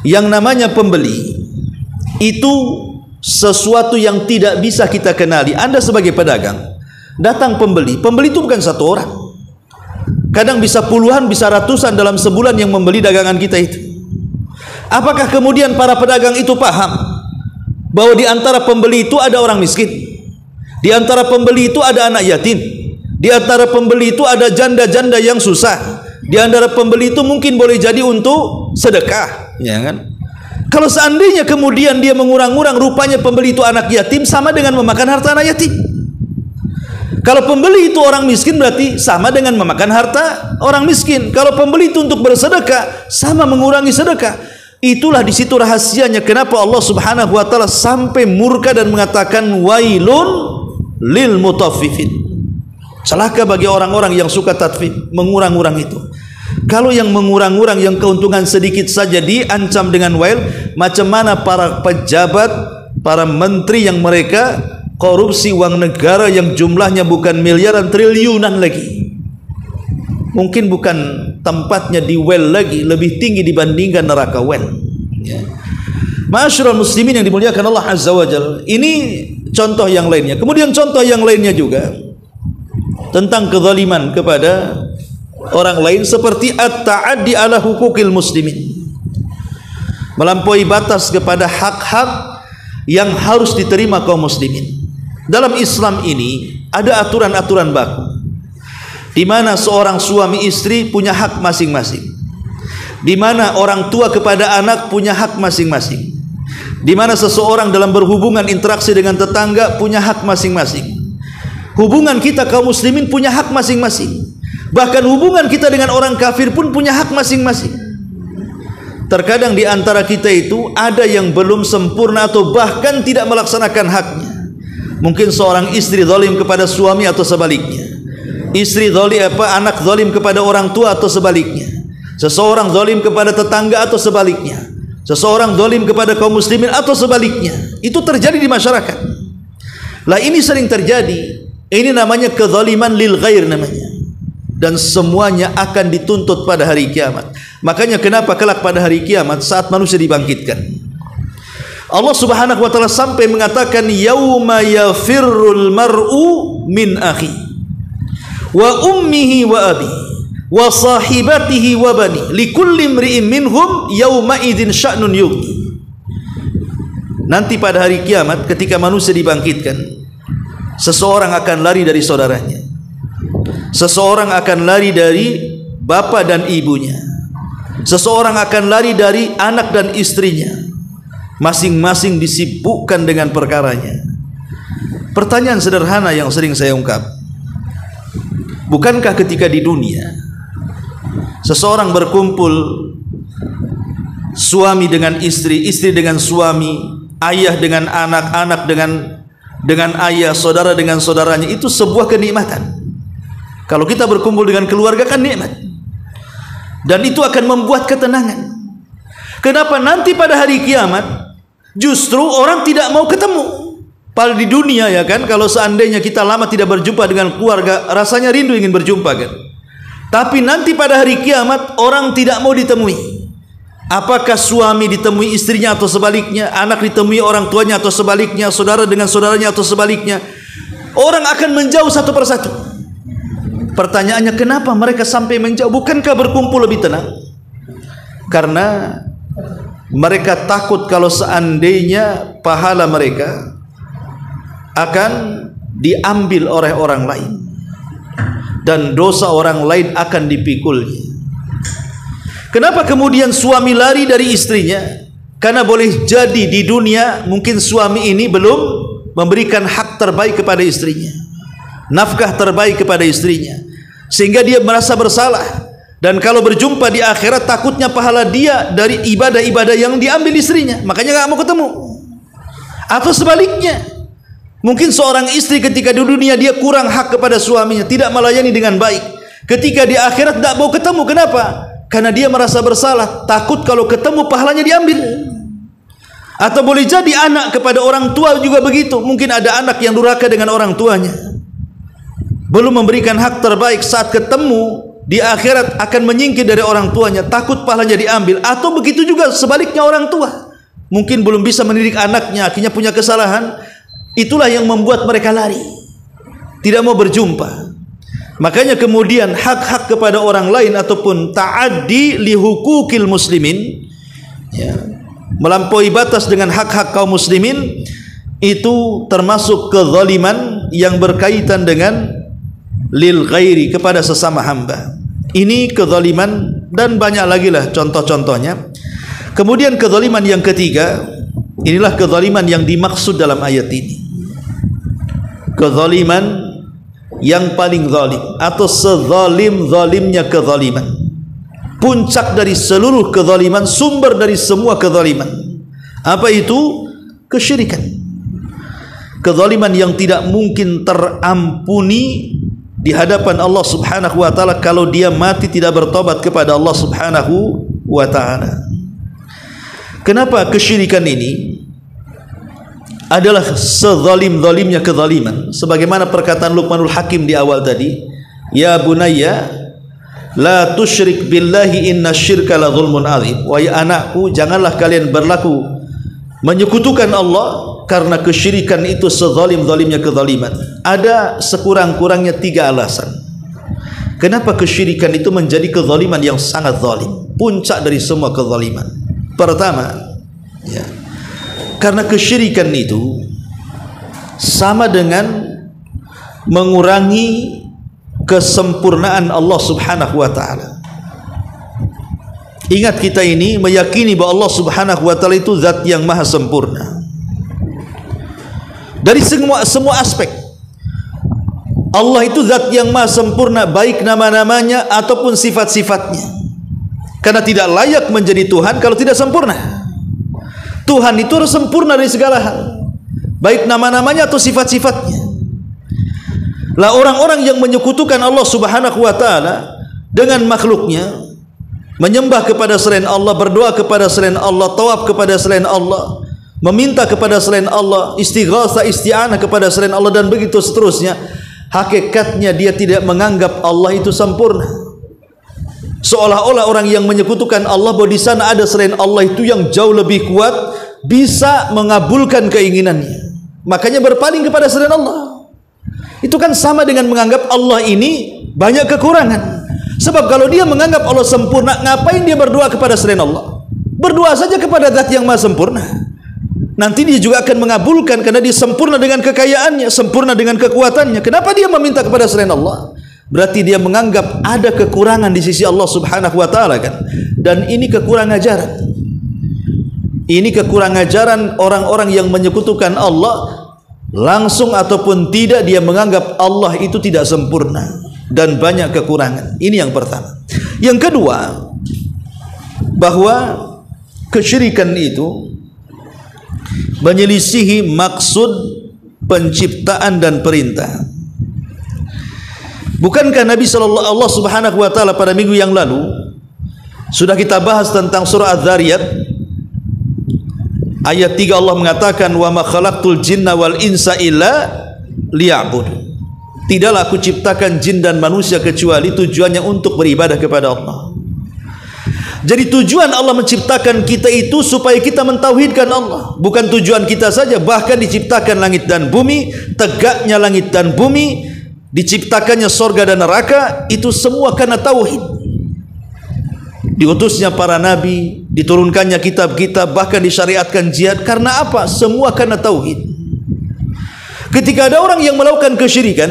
Speaker 2: yang namanya pembeli itu sesuatu yang tidak bisa kita kenali. Anda sebagai pedagang, datang pembeli itu bukan satu orang, kadang bisa puluhan, bisa ratusan dalam sebulan yang membeli dagangan kita itu. Apakah kemudian para pedagang itu paham bahwa di antara pembeli itu ada orang miskin, di antara pembeli itu ada anak yatim, di antara pembeli itu ada janda-janda yang susah, di antara pembeli itu mungkin boleh jadi untuk sedekah, ya kan? Kalau seandainya kemudian dia mengurang-urang, rupanya pembeli itu anak yatim, sama dengan memakan harta anak yatim. Kalau pembeli itu orang miskin, berarti sama dengan memakan harta orang miskin. Kalau pembeli itu untuk bersedekah, sama mengurangi sedekah. Itulah di situ rahasianya kenapa Allah Subhanahu wa taala sampai murka dan mengatakan wailun lil mutaffifin. Celaka bagi orang-orang yang suka tatfif, mengurang-urang itu. Kalau yang mengurang-urang, yang keuntungan sedikit saja diancam dengan wail, macam mana para pejabat, para menteri yang mereka korupsi uang negara yang jumlahnya bukan miliaran, triliunan lagi. Mungkin bukan tempatnya di well lagi, lebih tinggi dibandingkan neraka well. Ya. Ma'asyiral muslimin yang dimuliakan Allah Azza wa Jalla. Ini contoh yang lainnya. Kemudian contoh yang lainnya juga tentang kezaliman kepada orang lain, seperti at-ta'addi ala hukukil muslimin, melampaui batas kepada hak-hak yang harus diterima kaum muslimin. Dalam Islam ini ada aturan-aturan baku. di mana seorang suami istri punya hak masing-masing, di mana orang tua kepada anak punya hak masing-masing, di mana seseorang dalam berhubungan interaksi dengan tetangga punya hak masing-masing. Hubungan kita kaum muslimin punya hak masing-masing. Bahkan hubungan kita dengan orang kafir pun punya hak masing-masing. Terkadang di antara kita itu ada yang belum sempurna atau bahkan tidak melaksanakan haknya. Mungkin seorang istri zalim kepada suami atau sebaliknya. Anak zalim kepada orang tua atau sebaliknya. Seseorang zalim kepada tetangga atau sebaliknya. Seseorang zalim kepada kaum muslimin atau sebaliknya. Itu terjadi di masyarakat. Lah ini sering terjadi. Ini namanya kezaliman lil ghair namanya. Dan semuanya akan dituntut pada hari kiamat. Makanya kenapa kelak pada hari kiamat saat manusia dibangkitkan, Allah Subhanahu wa taala sampai mengatakan yauma yafirrul mar'u min akhi wa ummihi wa abi wa sahibatihi wa bani likulli imri'in minhum yauma idzin sya'nun yughni. Nanti pada hari kiamat ketika manusia dibangkitkan, seseorang akan lari dari saudaranya, seseorang akan lari dari bapa dan ibunya, seseorang akan lari dari anak dan istrinya, masing-masing disibukkan dengan perkaranya. Pertanyaan sederhana yang sering saya ungkap, bukankah ketika di dunia seseorang berkumpul, suami dengan istri, istri dengan suami, ayah dengan anak, anak dengan ayah, saudara dengan saudaranya, itu sebuah kenikmatan. Kalau kita berkumpul dengan keluarga kan nikmat, dan itu akan membuat ketenangan. Kenapa nanti pada hari kiamat justru orang tidak mau ketemu? Padahal di dunia ya kan, kalau seandainya kita lama tidak berjumpa dengan keluarga, rasanya rindu ingin berjumpa kan. Tapi nanti pada hari kiamat orang tidak mau ditemui. Apakah suami ditemui istrinya atau sebaliknya, anak ditemui orang tuanya atau sebaliknya, saudara dengan saudaranya atau sebaliknya, orang akan menjauh satu persatu. Pertanyaannya, kenapa mereka sampai menjauh? Bukankah berkumpul lebih tenang? Karena mereka takut kalau seandainya pahala mereka akan diambil oleh orang lain dan dosa orang lain akan dipikulnya. Kenapa kemudian suami lari dari istrinya? Karena boleh jadi di dunia mungkin suami ini belum memberikan hak terbaik kepada istrinya, nafkah terbaik kepada istrinya, sehingga dia merasa bersalah. Dan kalau berjumpa di akhirat takutnya pahala dia dari ibadah-ibadah yang diambil istrinya, makanya gak mau ketemu. Atau sebaliknya, mungkin seorang istri ketika di dunia dia kurang hak kepada suaminya, tidak melayani dengan baik, ketika di akhirat tidak mau ketemu. Kenapa? Karena dia merasa bersalah, takut kalau ketemu pahalanya diambil. Atau boleh jadi anak kepada orang tua juga begitu. Mungkin ada anak yang durhaka dengan orang tuanya, belum memberikan hak terbaik, saat ketemu di akhirat akan menyingkir dari orang tuanya, takut pahalanya diambil. Atau begitu juga sebaliknya, orang tua mungkin belum bisa mendidik anaknya, akhirnya punya kesalahan. Itulah yang membuat mereka lari, tidak mau berjumpa. Makanya kemudian hak-hak kepada orang lain ataupun ta'addi li hukukil muslimin, ya, melampaui batas dengan hak-hak kaum muslimin, itu termasuk kezaliman yang berkaitan dengan lil ghairi, kepada sesama hamba. Ini kezaliman dan banyak lagi lah contoh-contohnya. Kemudian kezaliman yang ketiga, inilah kezaliman yang dimaksud dalam ayat ini. Kezaliman yang paling zalim atau sezalim-zalimnya kezaliman, puncak dari seluruh kezaliman, sumber dari semua kezaliman. Apa itu? Kesyirikan. Kezaliman yang tidak mungkin terampuni di hadapan Allah Subhanahu wa taala kalau dia mati tidak bertobat kepada Allah Subhanahu wa taala. Kenapa kesyirikan ini adalah sezalim-zalimnya kezaliman? Sebagaimana perkataan Luqmanul Hakim di awal tadi, ya bunayya la tusyrik billahi inna syirka la zulmun azim. Wahai anakku, janganlah kalian berlaku menyekutukan Allah, karena kesyirikan itu sezalim-zalimnya kezaliman. Ada sekurang-kurangnya 3 alasan kenapa kesyirikan itu menjadi kezaliman yang sangat zalim, puncak dari semua kezaliman. Pertama, ya, karena kesyirikan itu sama dengan mengurangi kesempurnaan Allah Subhanahu wa taala. Ingat, kita ini meyakini bahwa Allah Subhanahu wa taala itu zat yang maha sempurna. Dari semua aspek, Allah itu zat yang maha sempurna, baik nama-namanya ataupun sifat-sifatnya. Karena tidak layak menjadi Tuhan kalau tidak sempurna. Tuhan itu harus sempurna dari segala hal, baik nama-namanya atau sifat-sifatnya. Lah orang-orang yang menyekutukan Allah Subhanahu wa taala dengan makhluknya, menyembah kepada selain Allah, berdoa kepada selain Allah, tawaf kepada selain Allah, meminta kepada selain Allah, istighatsah, isti'anah kepada selain Allah, dan begitu seterusnya, hakikatnya dia tidak menganggap Allah itu sempurna. Seolah-olah orang yang menyekutukan Allah bahwa di sana ada selain Allah itu yang jauh lebih kuat, bisa mengabulkan keinginannya, makanya berpaling kepada selain Allah. Itu kan sama dengan menganggap Allah ini banyak kekurangan. Sebab kalau dia menganggap Allah sempurna, ngapain dia berdoa kepada selain Allah? Berdoa saja kepada zat yang maha sempurna. Nanti dia juga akan mengabulkan, karena dia sempurna dengan kekayaannya, sempurna dengan kekuatannya. Kenapa dia meminta kepada selain Allah? Berarti dia menganggap ada kekurangan di sisi Allah Subhanahu wa taala kan? Dan ini kekurangan ajaran. Ini kekurangan ajaran orang-orang yang menyekutukan Allah, langsung ataupun tidak, dia menganggap Allah itu tidak sempurna dan banyak kekurangan. Ini yang pertama. Yang kedua, bahwa kesyirikan itu menyelisihi maksud penciptaan dan perintah. Bukankah Nabi Allah Subhanahu wa taala pada minggu yang lalu sudah kita bahas tentang surah Az-Zariyat ayat 3, Allah mengatakan, wa ma khalaqtul jinna wal insa illa liya'budun. Tidaklah aku ciptakan jin dan manusia kecuali tujuannya untuk beribadah kepada Allah. Jadi tujuan Allah menciptakan kita itu supaya kita mentauhidkan Allah. Bukan tujuan kita saja, bahkan diciptakan langit dan bumi, tegaknya langit dan bumi, diciptakannya sorga dan neraka, itu semua karena tauhid. Diutusnya para nabi, diturunkannya kitab-kitab, bahkan disyariatkan jihad. Karena apa? Semua karena tauhid. Ketika ada orang yang melakukan kesyirikan,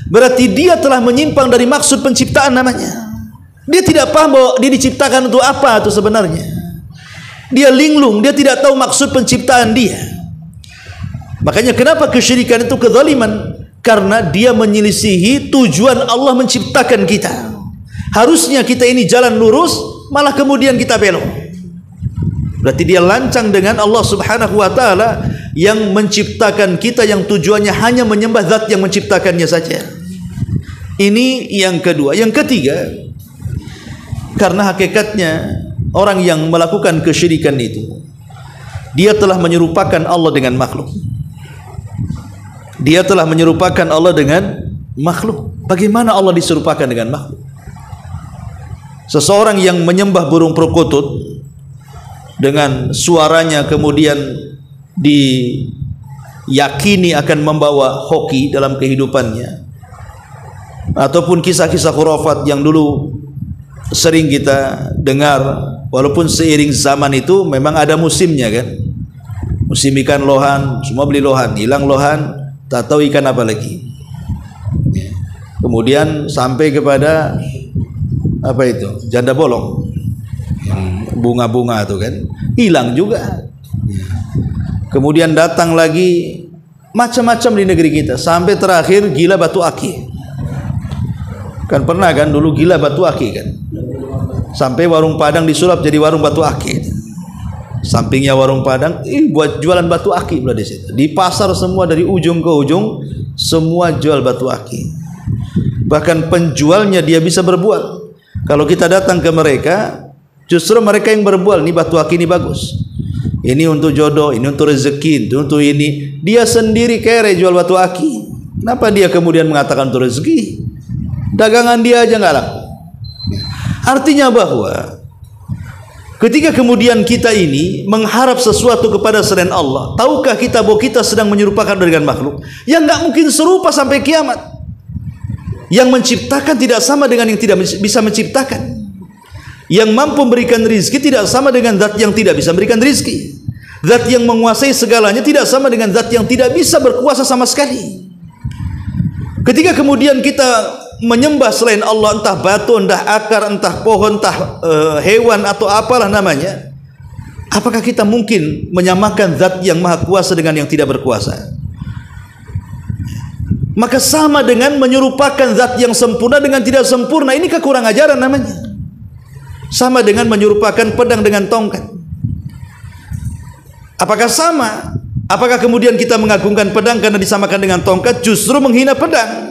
Speaker 2: berarti dia telah menyimpang dari maksud penciptaan namanya. Dia tidak paham bahwa dia diciptakan untuk apa itu sebenarnya. Dia linglung, dia tidak tahu maksud penciptaan dia. Makanya kenapa kesyirikan itu kezaliman? Karena dia menyelisihi tujuan Allah menciptakan kita. Harusnya kita ini jalan lurus, malah kemudian kita belok. Berarti dia lancang dengan Allah Subhanahu wa taala yang menciptakan kita, yang tujuannya hanya menyembah zat yang menciptakannya saja. Ini yang kedua. Yang ketiga, karena hakikatnya orang yang melakukan kesyirikan itu, dia telah menyerupakan Allah dengan makhluk. Dia telah menyerupakan Allah dengan makhluk. Bagaimana Allah diserupakan dengan makhluk? Seseorang yang menyembah burung perkutut dengan suaranya kemudian diyakini akan membawa hoki dalam kehidupannya, ataupun kisah-kisah khurafat yang dulu sering kita dengar, walaupun seiring zaman itu memang ada musimnya kan. Musim ikan lohan, semua beli lohan, hilang lohan, tak tahu ikan apa lagi. Kemudian sampai kepada apa itu, janda bolong, bunga-bunga itu kan, hilang juga. Kemudian datang lagi macam-macam di negeri kita, sampai terakhir gila batu aki. Kan pernah kan dulu gila batu aki kan, sampai warung Padang disulap jadi warung batu aki. Sampingnya warung Padang, buat jualan batu aki pula di situ. Di pasar semua dari ujung ke ujung semua jual batu aki. Bahkan penjualnya dia bisa berbual. Kalau kita datang ke mereka, justru mereka yang berbual, ini batu aki ini bagus, ini untuk jodoh, ini untuk rezeki, untuk ini. Dia sendiri kere jual batu aki. Kenapa dia kemudian mengatakan untuk rezeki? Dagangan dia aja nggak laku. Artinya bahwa ketika kemudian kita ini mengharap sesuatu kepada selain Allah, tahukah kita bahwa kita sedang menyerupakan dengan makhluk yang nggak mungkin serupa sampai kiamat? Yang menciptakan tidak sama dengan yang tidak bisa menciptakan. Yang mampu memberikan rizki tidak sama dengan zat yang tidak bisa memberikan rizki. Zat yang menguasai segalanya tidak sama dengan zat yang tidak bisa berkuasa sama sekali. Ketika kemudian kita menyembah selain Allah, entah batu, entah akar, entah pohon, entah hewan atau apalah namanya, apakah kita mungkin menyamakan zat yang maha kuasa dengan yang tidak berkuasa? Maka sama dengan menyerupakan zat yang sempurna dengan tidak sempurna. Ini kekurang ajaran namanya. Sama dengan menyerupakan pedang dengan tongkat. Apakah sama? Apakah kemudian kita mengagungkan pedang karena disamakan dengan tongkat, justru menghina pedang?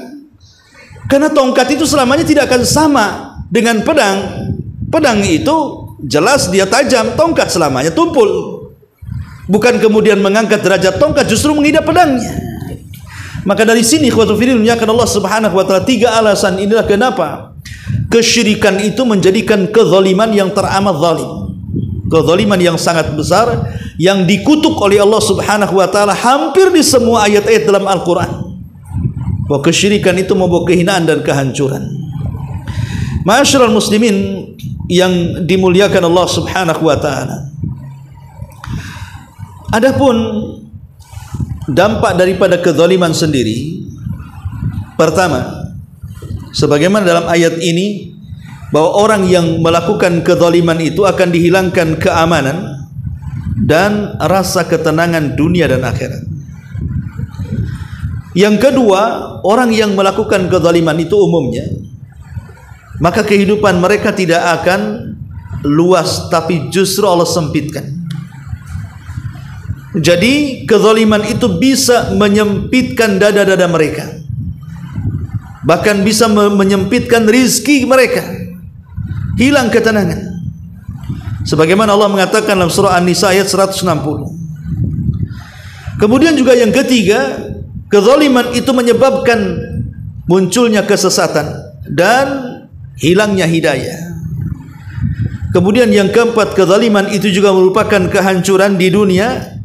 Speaker 2: Karena tongkat itu selamanya tidak akan sama dengan pedang. Pedang itu jelas dia tajam, tongkat selamanya tumpul. Bukan kemudian mengangkat derajat tongkat, justru menghina pedangnya. Maka dari sini ikhwatul fillah muliakan Allah Subhanahu wa taala, 3 alasan inilah kenapa kesyirikan itu menjadikan kezaliman yang teramat zalim. Kezaliman yang sangat besar yang dikutuk oleh Allah Subhanahu wa taala hampir di semua ayat-ayat dalam Al-Qur'an. Bahwa kesyirikan itu membawa kehinaan dan kehancuran. Ma'asyiral muslimin yang dimuliakan Allah Subhanahu wa taala. Adapun dampak daripada kezaliman sendiri, pertama, sebagaimana dalam ayat ini, bahwa orang yang melakukan kezaliman itu akan dihilangkan keamanan dan rasa ketenangan dunia dan akhirat. Yang kedua, orang yang melakukan kezaliman itu umumnya, maka kehidupan mereka tidak akan luas, tapi justru Allah sempitkan. Jadi kezaliman itu bisa menyempitkan dada-dada mereka, bahkan bisa menyempitkan rizki mereka, hilang ketenangan. Sebagaimana Allah mengatakan dalam surah An-Nisa ayat 160. Kemudian juga yang ketiga, kezaliman itu menyebabkan munculnya kesesatan dan hilangnya hidayah. Kemudian yang keempat, kezaliman itu juga merupakan kehancuran di dunia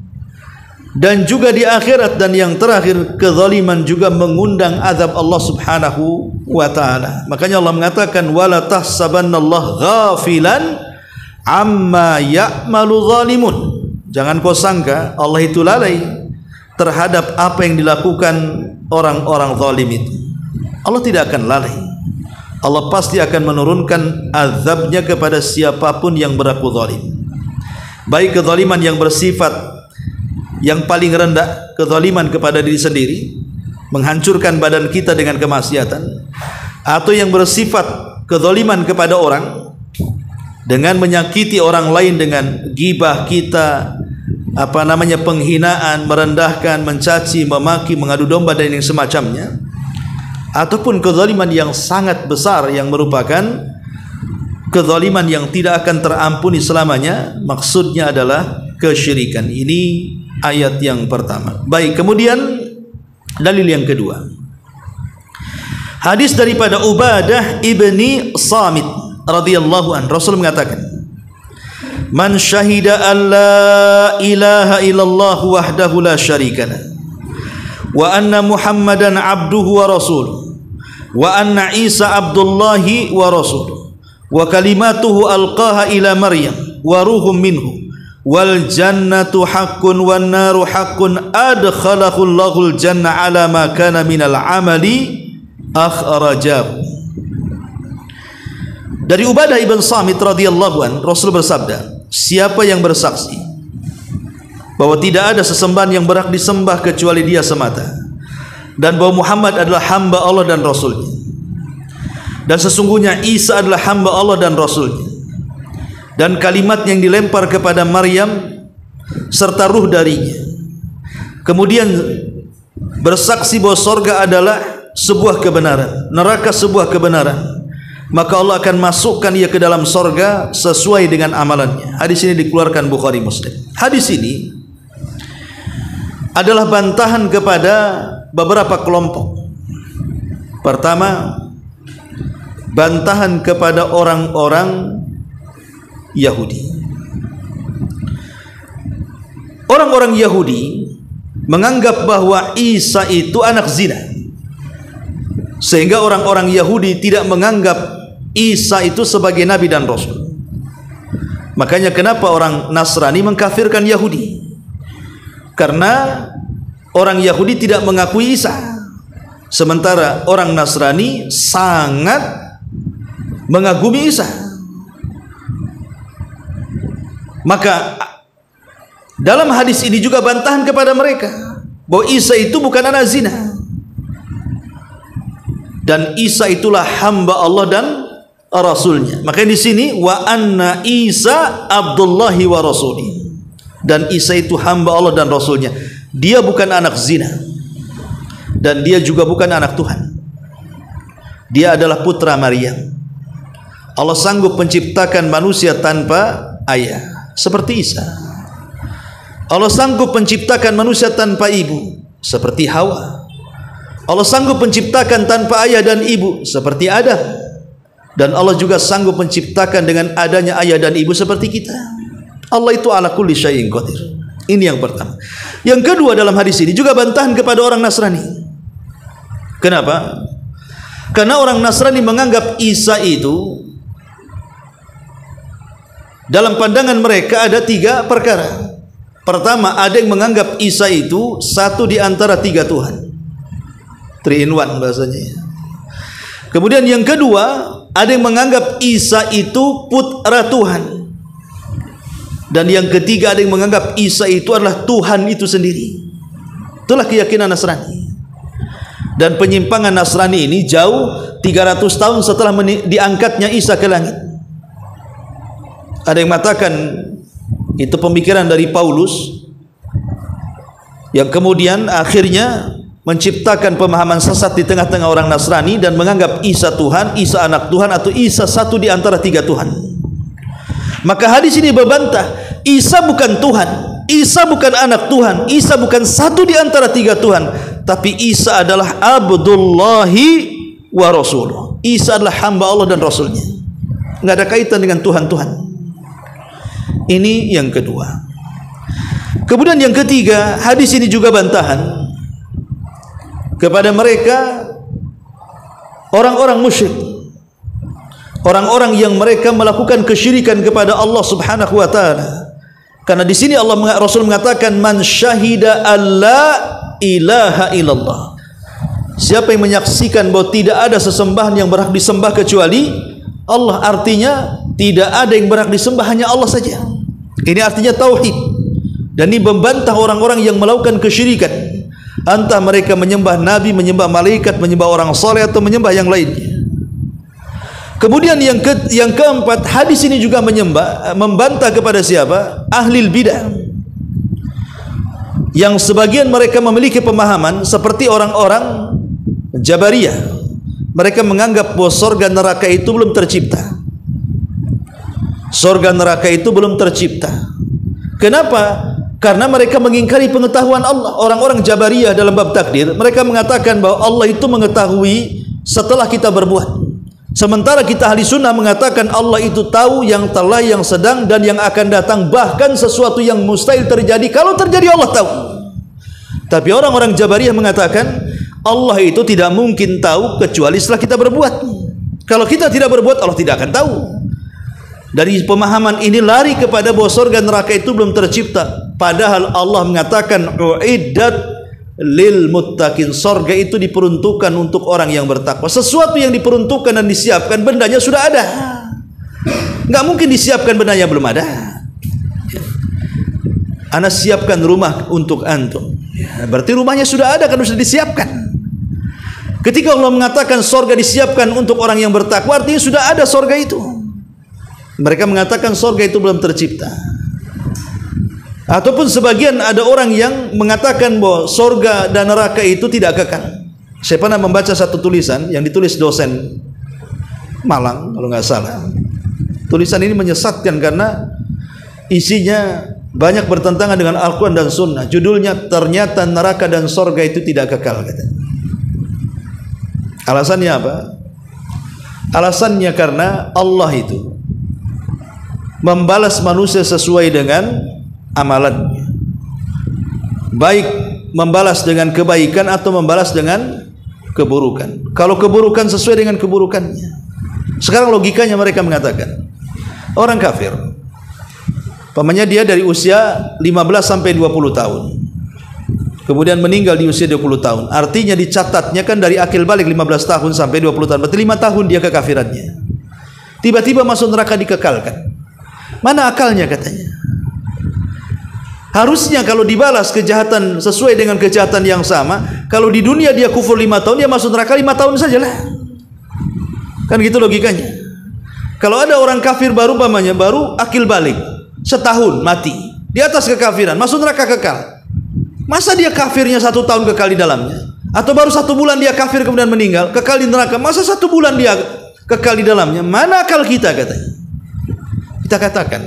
Speaker 2: dan juga di akhirat. Dan yang terakhir, kezaliman juga mengundang azab Allah Subhanahu wa taala. Makanya Allah mengatakan, wala tahsabannallaha ghafilan amma ya'malu zalimun. Jangan kau sangka Allah itu lalai terhadap apa yang dilakukan orang-orang zalim itu. Allah tidak akan lalai. Allah pasti akan menurunkan azabnya kepada siapapun yang berlaku zalim. Baik kezaliman yang bersifat yang paling rendah, kezaliman kepada diri sendiri, menghancurkan badan kita dengan kemaksiatan, atau yang bersifat kezaliman kepada orang dengan menyakiti orang lain dengan gibah kita, penghinaan, merendahkan, mencaci, memaki, mengadu domba dan yang semacamnya, ataupun kezaliman yang sangat besar yang merupakan kezaliman yang tidak akan terampuni selamanya, maksudnya adalah kesyirikan. Ini ayat yang pertama. Baik, kemudian dalil yang kedua, hadis daripada Ubadah ibni Samit radhiyallahu an. Rasul mengatakan, man syahida an la ilaha illallah wahdahu la syarikalah wa anna Muhammadan abduhu wa rasuluh wa anna Isa abdullahi wa rasuluh wa kalimatuhu alqaha ila Maryam wa ruhum minhu wal jannatu haqqun wan naru haqqun adkhalahu Allahul janna ala ma kana minal amali akhrajahu. Dari Ubadah ibn Samit radhiyallahu an, Rasul bersabda, siapa yang bersaksi bahwa tidak ada sesembahan yang berhak disembah kecuali Dia semata, dan bahwa Muhammad adalah hamba Allah dan Rasulnya, dan sesungguhnya Isa adalah hamba Allah dan Rasulnya, dan kalimat yang dilempar kepada Maryam serta ruh darinya, kemudian bersaksi bahwa sorga adalah sebuah kebenaran, neraka sebuah kebenaran, maka Allah akan masukkan ia ke dalam sorga sesuai dengan amalannya. Hadis ini dikeluarkan Bukhari Muslim. Hadis ini adalah bantahan kepada beberapa kelompok. Pertama, bantahan kepada orang-orang Yahudi. Orang-orang Yahudi menganggap bahwa Isa itu anak zina, sehingga orang-orang Yahudi tidak menganggap Isa itu sebagai nabi dan rasul. Makanya kenapa orang Nasrani mengkafirkan Yahudi? Karena orang Yahudi tidak mengakui Isa Sementara orang Nasrani sangat mengagumi Isa. Maka dalam hadis ini juga bantahan kepada mereka bahwa Isa itu bukan anak zina, dan Isa itulah hamba Allah dan Rasulnya. Makanya di sini wa anna Isa Abdullahi wa Rasuli, dan Isa itu hamba Allah dan Rasulnya. Dia bukan anak zina, dan dia juga bukan anak Tuhan. Dia adalah putra Maryam. Allah sanggup menciptakan manusia tanpa ayah seperti Isa. Allah sanggup menciptakan manusia tanpa ibu seperti Hawa. Allah sanggup menciptakan tanpa ayah dan ibu seperti Adam. Dan Allah juga sanggup menciptakan dengan adanya ayah dan ibu seperti kita. Allah itu ala kulli syai'in qadir. Ini yang pertama. Yang kedua, dalam hadis ini juga bantahan kepada orang Nasrani. Kenapa? Karena orang Nasrani menganggap Isa itu, dalam pandangan mereka ada 3 perkara. Pertama, ada yang menganggap Isa itu satu di antara 3 Tuhan, 3 in 1 bahasanya. Kemudian yang kedua, ada yang menganggap Isa itu putra Tuhan. Dan yang ketiga, ada yang menganggap Isa itu adalah Tuhan itu sendiri. Itulah keyakinan Nasrani. Dan penyimpangan Nasrani ini jauh 300 tahun setelah diangkatnya Isa ke langit. Ada yang mengatakan itu pemikiran dari Paulus, yang kemudian akhirnya menciptakan pemahaman sesat di tengah-tengah orang Nasrani dan menganggap Isa Tuhan, Isa anak Tuhan, atau Isa satu di antara 3 Tuhan. Maka hadis ini membantah, Isa bukan Tuhan, Isa bukan anak Tuhan, Isa bukan satu di antara 3 Tuhan, tapi Isa adalah Abdullahi wa Rasuluh. Isa adalah hamba Allah dan Rasulnya. Nggak ada kaitan dengan Tuhan-Tuhan. Ini yang kedua. Kemudian yang ketiga, hadis ini juga bantahan kepada mereka orang-orang musyrik, orang-orang yang mereka melakukan kesyirikan kepada Allah Subhanahu wa taala. Karena di sini Rasul mengatakan man syahida alla ilaha illallah. Siapa yang menyaksikan bahwa tidak ada sesembahan yang berhak disembah kecuali Allah, artinya tidak ada yang berhak disembah, hanya Allah saja. Ini artinya tauhid. Dan ini membantah orang-orang yang melakukan kesyirikan, entah mereka menyembah nabi, menyembah malaikat, menyembah orang saleh, atau menyembah yang lainnya. Kemudian yang keempat, hadis ini juga membantah kepada siapa? Ahlil bidah, yang sebagian mereka memiliki pemahaman seperti orang-orang Jabariyah. Mereka menganggap bahwa surga neraka itu belum tercipta. Surga neraka itu belum tercipta. Kenapa? Karena mereka mengingkari pengetahuan Allah. Orang-orang Jabariyah dalam bab takdir, mereka mengatakan bahwa Allah itu mengetahui setelah kita berbuat. Sementara kita ahli sunnah mengatakan Allah itu tahu yang telah, yang sedang, dan yang akan datang. Bahkan sesuatu yang mustahil terjadi, kalau terjadi Allah tahu. Tapi orang-orang Jabariyah mengatakan Allah itu tidak mungkin tahu kecuali setelah kita berbuat. Kalau kita tidak berbuat, Allah tidak akan tahu. Dari pemahaman ini lari kepada bahwa surga neraka itu belum tercipta. Padahal Allah mengatakan uiddat lil muttaqin, surga itu diperuntukkan untuk orang yang bertakwa. Sesuatu yang diperuntukkan dan disiapkan, bendanya sudah ada. Nggak mungkin disiapkan bendanya belum ada. Ana siapkan rumah untuk antum, berarti rumahnya sudah ada, kan sudah disiapkan. Ketika Allah mengatakan surga disiapkan untuk orang yang bertakwa, artinya sudah ada surga itu. Mereka mengatakan surga itu belum tercipta. Ataupun sebagian ada orang yang mengatakan bahwa surga dan neraka itu tidak kekal. Saya pernah membaca satu tulisan yang ditulis dosen Malang kalau nggak salah. Tulisan ini menyesatkan karena isinya banyak bertentangan dengan Al-Quran dan Sunnah. Judulnya ternyata neraka dan surga itu tidak kekal, katanya. Alasannya apa? Alasannya karena Allah itu membalas manusia sesuai dengan amalannya, baik membalas dengan kebaikan atau membalas dengan keburukan. Kalau keburukan sesuai dengan keburukannya. Sekarang logikanya mereka mengatakan orang kafir, pamannya dia dari usia 15 sampai 20 tahun, kemudian meninggal di usia 20 tahun. Artinya dicatatnya kan dari akil balik 15 tahun sampai 20 tahun. Berarti 5 tahun dia kekafirannya. Tiba-tiba masuk neraka dikekalkan. Mana akalnya katanya? Harusnya kalau dibalas kejahatan sesuai dengan kejahatan yang sama, kalau di dunia dia kufur 5 tahun, dia masuk neraka 5 tahun sajalah. Kan gitu logikanya. Kalau ada orang kafir baru umpamanya baru akil balik, setahun mati di atas kekafiran, masuk neraka kekal. Masa dia kafirnya 1 tahun kekal di dalamnya? Atau baru 1 bulan dia kafir kemudian meninggal, kekal di neraka? Masa 1 bulan dia kekal di dalamnya? Mana akal kita katanya? Kita katakan,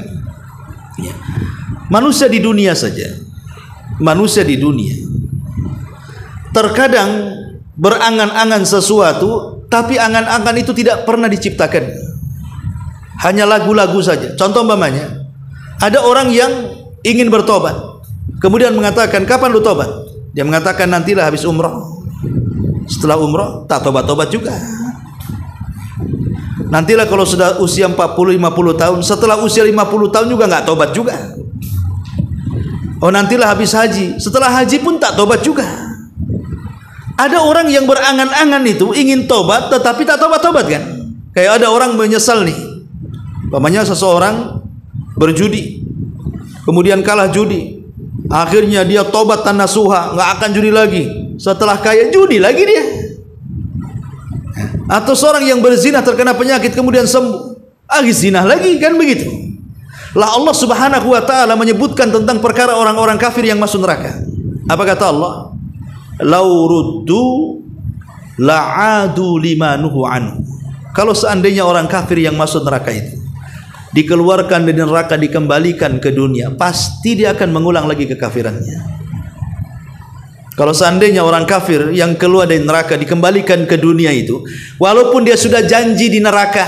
Speaker 2: ya, manusia di dunia saja, manusia di dunia terkadang berangan-angan sesuatu, tapi angan-angan itu tidak pernah diciptakan, hanya lagu-lagu saja. Contoh umpamanya, ada orang yang ingin bertobat, kemudian mengatakan, kapan lu tobat? Dia mengatakan, nantilah habis umroh. Setelah umroh tak tobat-tobat juga. Nantilah kalau sudah usia 40-50 tahun. Setelah usia 50 tahun juga nggak tobat juga. Oh, nantilah habis haji. Setelah haji pun tak tobat juga. Ada orang yang berangan-angan itu ingin tobat tetapi tak tobat-tobat kan. Kayak ada orang menyesal nih, umpamanya seseorang berjudi, kemudian kalah judi, akhirnya dia tobat tan nasuha, nggak akan judi lagi. Setelah kaya judi lagi dia. Atau seorang yang berzina terkena penyakit kemudian sembuh, zina lagi, kan begitu. Lah Allah Subhanahu wa taala menyebutkan tentang perkara orang-orang kafir yang masuk neraka. Apa kata Allah? Lau ruddu la'adu limanuhu anhu. Kalau seandainya orang kafir yang masuk neraka itu dikeluarkan dari neraka, dikembalikan ke dunia, pasti dia akan mengulang lagi kekafirannya. Kalau seandainya orang kafir yang keluar dari neraka dikembalikan ke dunia itu, walaupun dia sudah janji di neraka,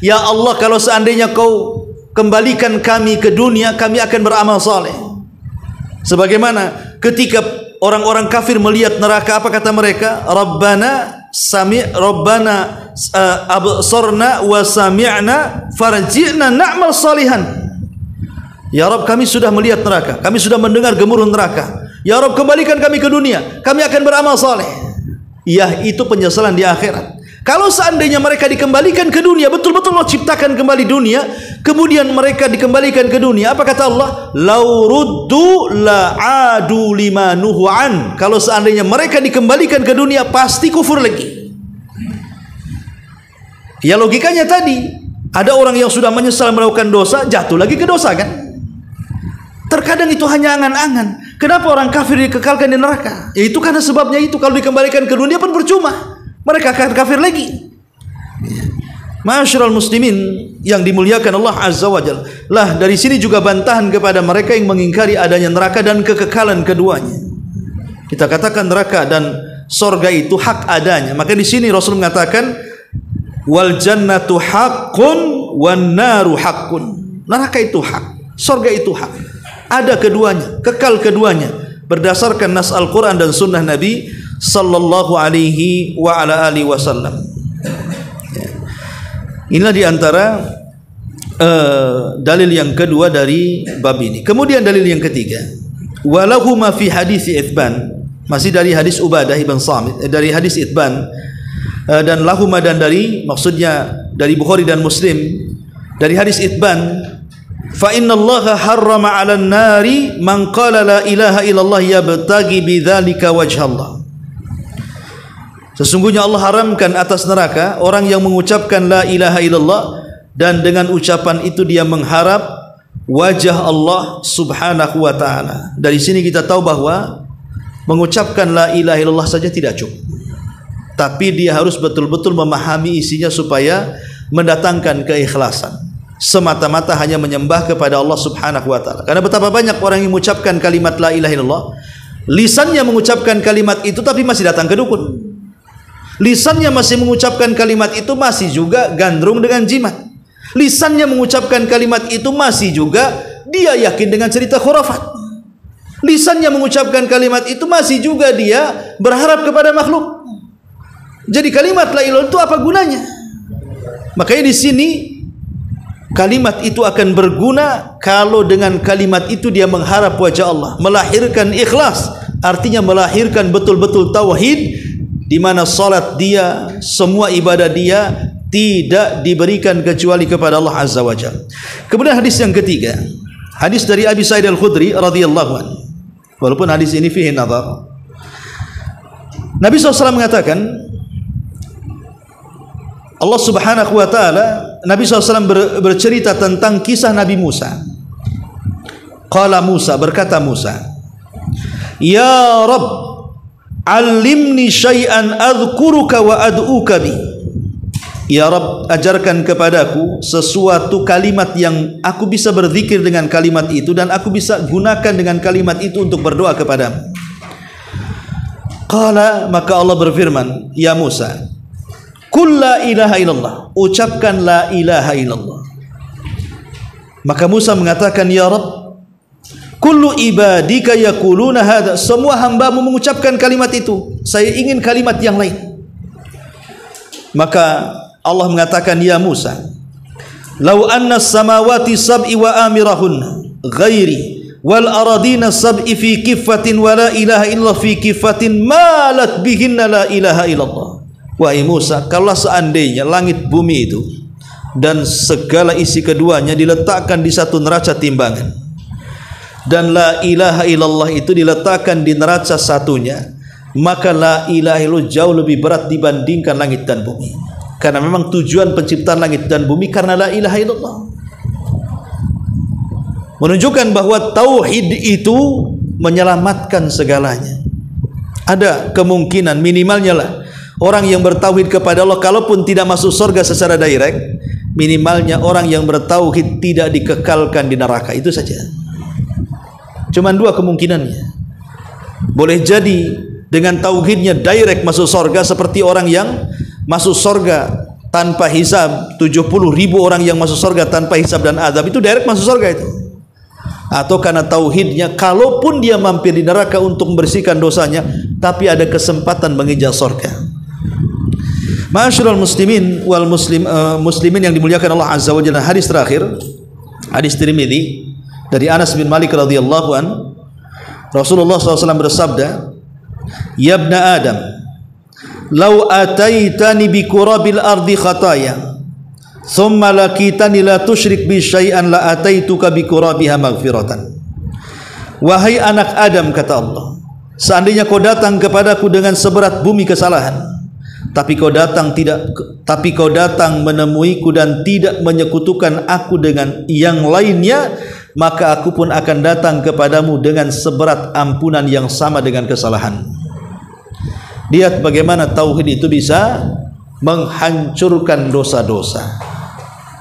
Speaker 2: ya Allah, kalau seandainya kau kembalikan kami ke dunia, kami akan beramal saleh. Sebagaimana ketika orang-orang kafir melihat neraka, apa kata mereka? Rabbana absarna wa sami'na farji'na na'mal salihan. Ya Rabb, kami sudah melihat neraka, kami sudah mendengar gemuruh neraka. Ya Rabb, kembalikan kami ke dunia, kami akan beramal saleh. Ya, itu penyesalan di akhirat. Kalau seandainya mereka dikembalikan ke dunia, betul-betul Allah ciptakan kembali dunia, kemudian mereka dikembalikan ke dunia, apa kata Allah? Lau ruddu la'adu limanuhu an. Kalau seandainya mereka dikembalikan ke dunia, pasti kufur lagi. Ya, logikanya tadi, ada orang yang sudah menyesal melakukan dosa, jatuh lagi ke dosa kan? Terkadang itu hanya angan-angan. Kenapa orang kafir dikekalkan di neraka? Ya, itu karena sebabnya itu. Kalau dikembalikan ke dunia pun percuma, mereka akan kafir lagi. Ma'asyiral muslimin yang dimuliakan Allah Azza wa Jalla. Lah, dari sini juga bantahan kepada mereka yang mengingkari adanya neraka dan kekekalan keduanya. Kita katakan neraka dan sorga itu hak adanya. Maka di sini Rasul mengatakan, wal jannatu haqqun wan naru haqqun. Neraka itu hak, sorga itu hak. Ada keduanya, kekal keduanya, berdasarkan nas Al-Quran dan sunnah Nabi sallallahu alaihi wa ala alihi wasallam. Inilah diantara dalil yang kedua dari bab ini. Kemudian dalil yang ketiga, walahuma fi hadis Itsban, masih dari hadis Ubadah ibn Samit, dari hadis Itsban, dan lahuma, dan dari, maksudnya dari Bukhari dan Muslim, dari hadis Itsban, fa inna Allah harrama 'alan nari man qala la ilaha illallah yabtaghi bidzalika wajhallah. Sesungguhnya Allah haramkan atas neraka orang yang mengucapkan la ilaha illallah dan dengan ucapan itu dia mengharap wajah Allah Subhanahu wa taala. Dari sini kita tahu bahwa mengucapkan la ilaha illallah saja tidak cukup, tapi dia harus betul-betul memahami isinya supaya mendatangkan keikhlasan. Semata-mata hanya menyembah kepada Allah Subhanahu wa taala. Karena betapa banyak orang yang mengucapkan kalimat la ilaha illallah, lisannya mengucapkan kalimat itu tapi masih datang ke dukun. Lisannya masih mengucapkan kalimat itu, masih juga gandrung dengan jimat. Lisannya mengucapkan kalimat itu, masih juga dia yakin dengan cerita khurafat. Lisannya mengucapkan kalimat itu, masih juga dia berharap kepada makhluk. Jadi kalimat la ilaha illallah itu apa gunanya? Makanya di sini kalimat itu akan berguna kalau dengan kalimat itu dia mengharap wajah Allah, melahirkan ikhlas, artinya melahirkan betul-betul tauhid, di mana salat dia, semua ibadah dia tidak diberikan kecuali kepada Allah Azza wa Jalla. Kemudian hadis yang ketiga, hadis dari Abi Sa'id Al-Khudri radhiyallahu anhu. Walaupun hadis ini fihi nazar. Nabi SAW mengatakan, Allah Subhanahu wa taala, Nabi SAW bercerita tentang kisah Nabi Musa. Qala Musa, berkata Musa, "Ya Rabb, 'allimni syai'an adhkuruka wa ad'uka bi." Ya Rabb, ajarkan kepadaku sesuatu kalimat yang aku bisa berzikir dengan kalimat itu dan aku bisa gunakan dengan kalimat itu untuk berdoa kepadamu. Qala, maka Allah berfirman, "Ya Musa, qul la ilaha illallah." Ucapkan la ilaha illallah. Maka Musa mengatakan, "Ya Rabb, kullu ibadika yaquluna hadza." Semua hambamu mengucapkan kalimat itu. Saya ingin kalimat yang lain. Maka Allah mengatakan, "Ya Musa, law anna as-samawati sab'i wa amirahunna ghairi wal aradina sab'i fi kiffatin wa la ilaha illa fi kiffatin malat bihinna la ilaha illallah." Wahai Musa, kalau seandainya langit bumi itu dan segala isi keduanya diletakkan di satu neraca timbangan, dan la ilaha illallah itu diletakkan di neraca satunya, maka la ilaha illallah jauh lebih berat dibandingkan langit dan bumi. Karena memang tujuan penciptaan langit dan bumi karena la ilaha illallah. Menunjukkan bahwa tauhid itu menyelamatkan segalanya. Ada kemungkinan minimalnya lah orang yang bertauhid kepada Allah, kalaupun tidak masuk surga secara direct, minimalnya orang yang bertauhid tidak dikekalkan di neraka. Itu saja. Cuman dua kemungkinannya. Boleh jadi dengan tauhidnya direct masuk surga, seperti orang yang masuk surga tanpa hisab, 70.000 orang yang masuk surga tanpa hisab dan azab, itu direct masuk surga itu. Atau karena tauhidnya, kalaupun dia mampir di neraka untuk membersihkan dosanya, tapi ada kesempatan menginjak surga. Ma'asyiral muslimin wal muslimin yang dimuliakan Allah Azza wa Jalla, hadis terakhir, hadis Tirmidzi dari Anas bin Malik radhiyallahu an, Rasulullah SAW bersabda, "Ya ibna Adam, law ataitani bi qurabil ardi khataya thumma lakitani la tusyrik bi syai'an la ataituka bi qurabiha maghfiratan." Wahai anak Adam, kata Allah, seandainya kau datang kepadaku dengan seberat bumi kesalahan, tapi kau datang menemuiku dan tidak menyekutukan aku dengan yang lainnya, maka aku pun akan datang kepadamu dengan seberat ampunan yang sama dengan kesalahan. Lihat bagaimana tauhid itu bisa menghancurkan dosa-dosa.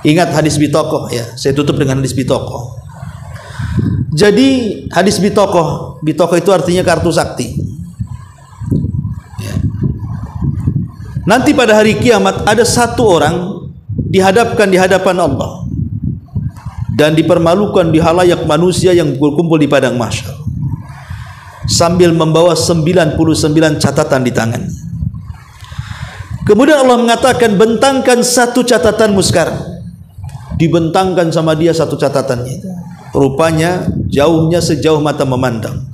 Speaker 2: Ingat hadis Bitokoh ya, saya tutup dengan hadis Bitokoh. Jadi hadis Bitokoh itu artinya kartu sakti. Ya. Nanti pada hari kiamat ada satu orang dihadapkan di hadapan Allah dan dipermalukan di halayak manusia yang berkumpul di padang mahsyar, sambil membawa 99 catatan di tangannya. Kemudian Allah mengatakan, bentangkan satu catatanmu sekarang. Dibentangkan sama dia satu catatannya. Rupanya jauhnya sejauh mata memandang.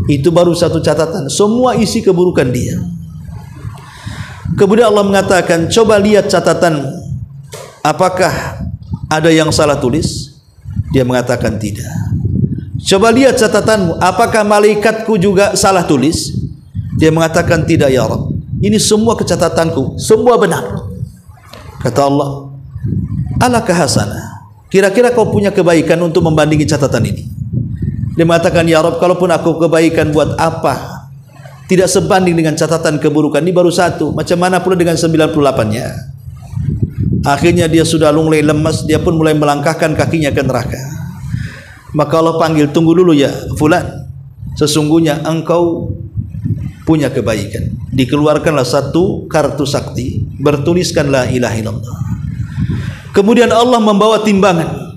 Speaker 2: Itu baru satu catatan, semua isi keburukan dia. Kemudian Allah mengatakan, coba lihat catatanmu, apakah ada yang salah tulis? Dia mengatakan tidak. Coba lihat catatanmu, apakah malaikatku juga salah tulis? Dia mengatakan tidak ya Rabb. Ini semua kecatatanku, semua benar. Kata Allah, alaka hasanah, kira-kira kau punya kebaikan untuk membandingi catatan ini? Dia mengatakan, ya Rabb, kalaupun aku kebaikan buat apa? Tidak sebanding dengan catatan keburukan. Ini baru satu, macam mana pula dengan 98-nya? Akhirnya dia sudah mulai lemas, dia pun mulai melangkahkan kakinya ke neraka. Maka Allah panggil, tunggu dulu ya fulan, sesungguhnya engkau punya kebaikan. Dikeluarkanlah satu kartu sakti, bertuliskan la ilaha illallah. Kemudian Allah membawa timbangan.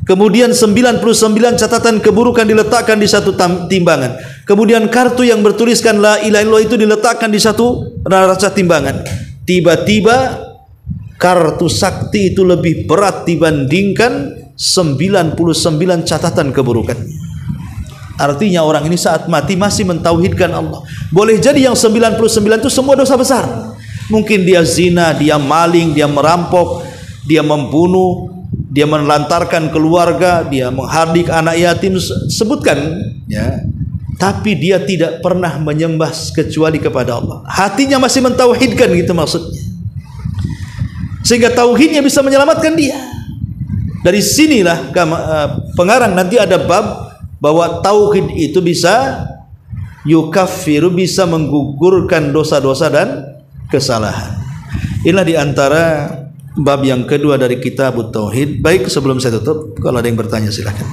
Speaker 2: Kemudian 99 catatan keburukan diletakkan di satu timbangan. Kemudian kartu yang bertuliskan la ilaha illallah itu diletakkan di satu neraca timbangan. Tiba-tiba kartu sakti itu lebih berat dibandingkan 99 catatan keburukannya. Artinya orang ini saat mati masih mentauhidkan Allah. Boleh jadi yang 99 itu semua dosa besar. Mungkin dia zina, dia maling, dia merampok, dia membunuh, dia menelantarkan keluarga, dia menghardik anak yatim, sebutkan ya. Tapi dia tidak pernah menyembah kecuali kepada Allah. Hatinya masih mentauhidkan, gitu maksudnya. Sehingga tauhidnya bisa menyelamatkan dia. Dari sinilah pengarang nanti ada bab bahwa tauhid itu bisa yukaffiru, bisa menggugurkan dosa-dosa dan kesalahan. Inilah diantara bab yang kedua dari kitab Tauhid. Baik, sebelum saya tutup, kalau ada yang bertanya silakan.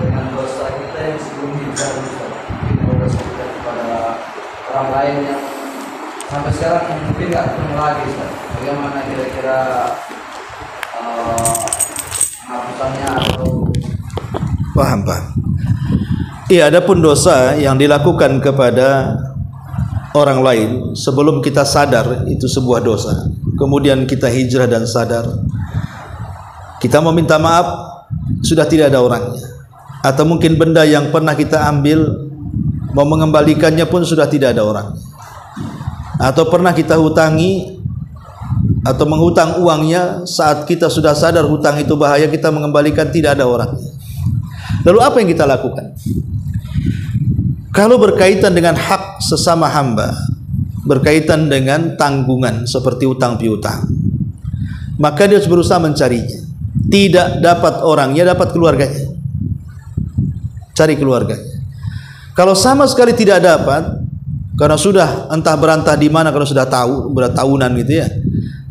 Speaker 1: Dengan dosa kita yang sebelumnya dosa kita kepada orang lain yang sampai sekarang mungkin nggak ketemu lagi, Ustaz. Bagaimana kira-kira penghapusannya atau?
Speaker 2: Paham. Iya, adapun dosa yang dilakukan kepada orang lain sebelum kita sadar itu sebuah dosa. Kemudian kita hijrah dan sadar, kita mau minta maaf, sudah tidak ada orangnya. Atau mungkin benda yang pernah kita ambil, mau mengembalikannya pun sudah tidak ada orangnya. Atau pernah kita hutangi atau menghutang uangnya, saat kita sudah sadar hutang itu bahaya, kita mengembalikan, tidak ada orangnya. Lalu apa yang kita lakukan? Kalau berkaitan dengan hak sesama hamba, berkaitan dengan tanggungan seperti hutang piutang, maka dia harus berusaha mencarinya. Tidak dapat orangnya, dapat keluarganya. Cari keluarganya. Kalau sama sekali tidak dapat, karena sudah entah berantah di mana, kalau sudah tahu bertahunan gitu ya,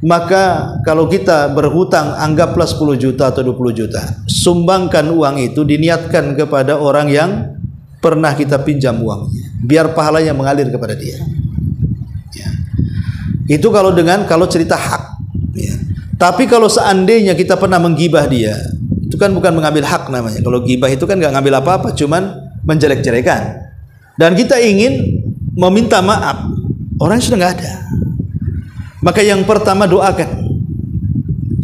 Speaker 2: maka kalau kita berhutang, anggaplah 10 juta atau 20 juta, sumbangkan uang itu, diniatkan kepada orang yang pernah kita pinjam uangnya, biar pahalanya mengalir kepada dia ya. Itu kalau cerita hak ya. Tapi kalau seandainya kita pernah menggibah dia, itu kan bukan mengambil hak namanya. Kalau gibah itu kan nggak ngambil apa-apa, cuman menjelek-jelekan. Dan kita ingin meminta maaf, orang sudah nggak ada. Maka yang pertama, doakan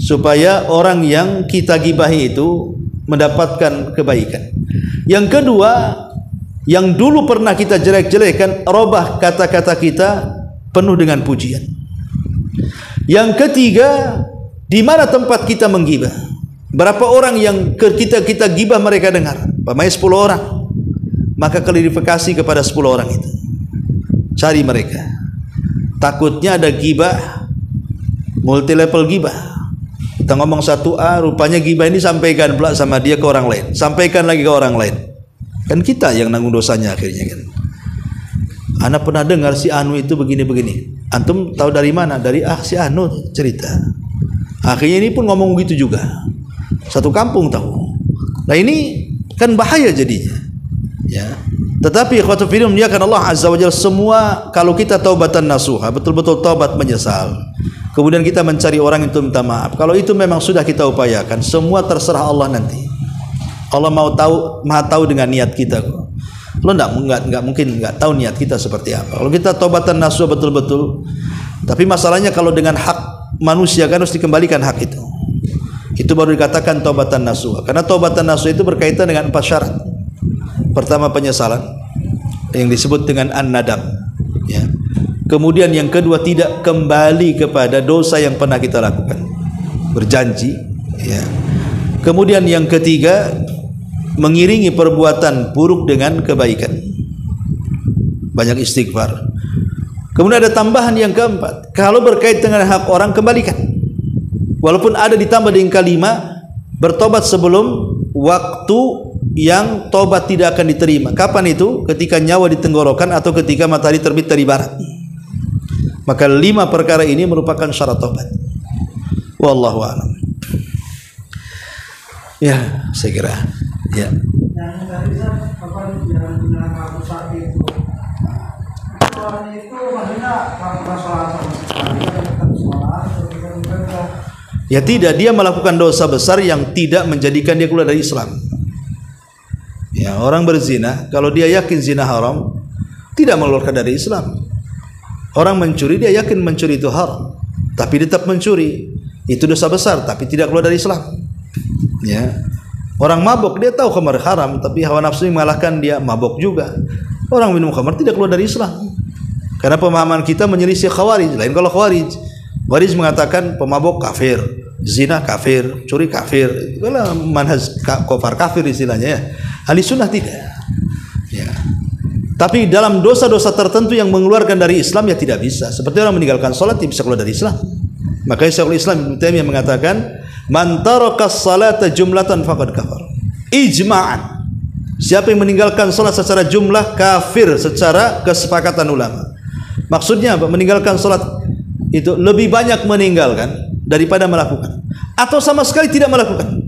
Speaker 2: supaya orang yang kita gibahi itu mendapatkan kebaikan. Yang kedua, yang dulu pernah kita jelek-jelekan, robah kata-kata kita penuh dengan pujian. Yang ketiga, di mana tempat kita menggibah? Berapa orang yang kita gibah mereka dengar? Pamai 10 orang. Maka klarifikasi kepada 10 orang itu. Cari mereka. Takutnya ada gibah, multi level gibah. Kita ngomong 1A, rupanya gibah ini sampaikan pula sama dia ke orang lain, sampaikan lagi ke orang lain. Kan kita yang nanggung dosanya akhirnya kan. Ana pernah dengar si Anu itu begini-begini. Antum tahu dari mana? Dari si Anu cerita. Akhirnya ini pun ngomong gitu juga. Satu kampung tahu. Nah ini kan bahaya jadinya. Ya. Tetapi ikhwatu fillah muliakan Allah azza wajalla, semua kalau kita taubatan nasuha, betul-betul taubat menyesal, kemudian kita mencari orang itu minta maaf, kalau itu memang sudah kita upayakan, semua terserah Allah nanti. Allah maha tahu dengan niat kita kok. Lo enggak mungkin enggak tahu niat kita seperti apa. Kalau kita taubatan nasuha betul-betul, tapi masalahnya kalau dengan hak manusia kan harus dikembalikan hak itu. Itu baru dikatakan taubatan nasuha. Karena taubatan nasuha itu berkaitan dengan 4 syarat. Pertama, penyesalan yang disebut dengan an-nadam ya. Kemudian yang kedua, tidak kembali kepada dosa yang pernah kita lakukan, berjanji ya. Kemudian yang ketiga, mengiringi perbuatan buruk dengan kebaikan, banyak istighfar. Kemudian ada tambahan yang keempat, kalau berkaitan dengan hak orang, kembalikan. Walaupun ada ditambah dengan kelima, bertobat sebelum waktu yang tobat tidak akan diterima. Kapan itu? Ketika nyawa di tenggorokan atau ketika matahari terbit dari barat. Maka 5 perkara ini merupakan syarat tobat. Wallahu a'lam. Ya, saya kira. Ya.
Speaker 3: Yang tadi jangan gunakan kartu sakit itu. Orang itu maksudnya karena sholat sama sekali, tetap sholat,
Speaker 2: ya tidak, dia melakukan dosa besar yang tidak menjadikan dia keluar dari Islam. Ya, orang berzina, kalau dia yakin zina haram, tidak mengeluarkan dari Islam. Orang mencuri dia yakin mencuri itu haram, tapi dia tetap mencuri. Itu dosa besar, tapi tidak keluar dari Islam. Ya. Orang mabuk dia tahu khamar haram, tapi hawa nafsu mengalahkan dia mabuk juga. Orang minum khamar tidak keluar dari Islam. Karena pemahaman kita menyelisih Khawarij. Lain kalau Khawarij mengatakan pemabuk kafir, zina kafir, curi kafir. Itulah manhaj kafar kafir istilahnya ya. Ahli sunnah tidak. Ya. Tapi dalam dosa-dosa tertentu yang mengeluarkan dari Islam ya tidak bisa. Seperti orang meninggalkan salat tidak bisa keluar dari Islam. Makanya Syekhul Islam Ibnu Taimiyah mengatakan, "Man taraka salata jumlatan faqad kafar." Ijma'an. Siapa yang meninggalkan salat secara jumlah kafir secara kesepakatan ulama. Maksudnya apa? Meninggalkan salat itu lebih banyak meninggalkan daripada melakukan, atau sama sekali tidak melakukan.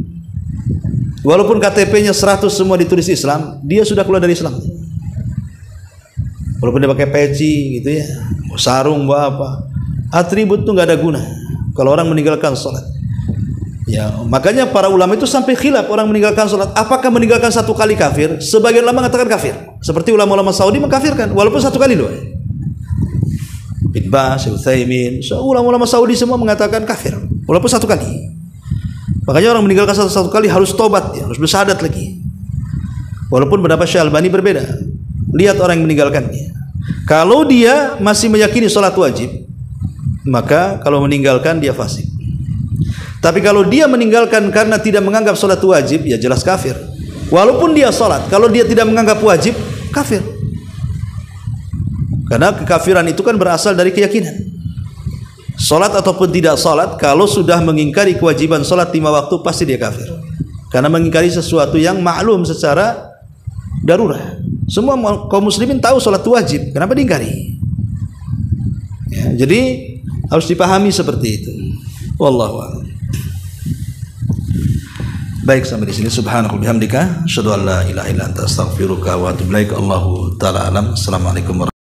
Speaker 2: Walaupun KTP-nya 100 semua ditulis Islam, dia sudah keluar dari Islam. Walaupun dia pakai peci gitu ya, mau sarung, mau apa, atribut itu nggak ada guna kalau orang meninggalkan sholat. Ya, makanya para ulama itu sampai khilaf orang meninggalkan sholat. Apakah meninggalkan satu kali kafir? Sebagian ulama mengatakan kafir. Seperti ulama-ulama Saudi mengkafirkan, walaupun satu kali loh. Bin Baz, Utsaimin, ulama-ulama Saudi semua mengatakan kafir, walaupun satu kali. Makanya orang meninggalkan satu kali harus tobat, ya, harus bersyahadat lagi. Walaupun pendapat Syekh Albani berbeda. Lihat orang yang meninggalkannya. Kalau dia masih meyakini sholat wajib, maka kalau meninggalkan dia fasik. Tapi kalau dia meninggalkan karena tidak menganggap sholat wajib, ya jelas kafir. Walaupun dia sholat, kalau dia tidak menganggap wajib, kafir. Karena kekafiran itu kan berasal dari keyakinan. Sholat ataupun tidak sholat, kalau sudah mengingkari kewajiban sholat 5 waktu, pasti dia kafir. Karena mengingkari sesuatu yang maklum secara darurat. Semua kaum muslimin tahu sholat wajib, kenapa diingkari? Ya, jadi harus dipahami seperti itu. Wallahu a'lam. Baik, sampai di sini. Subhanallah bihamdika, asyhadu an la ilaha illa anta astaghfiruka wa atubu ilaik. Allahu taala alam. Assalamualaikum warahmatullahi wabarakatuh.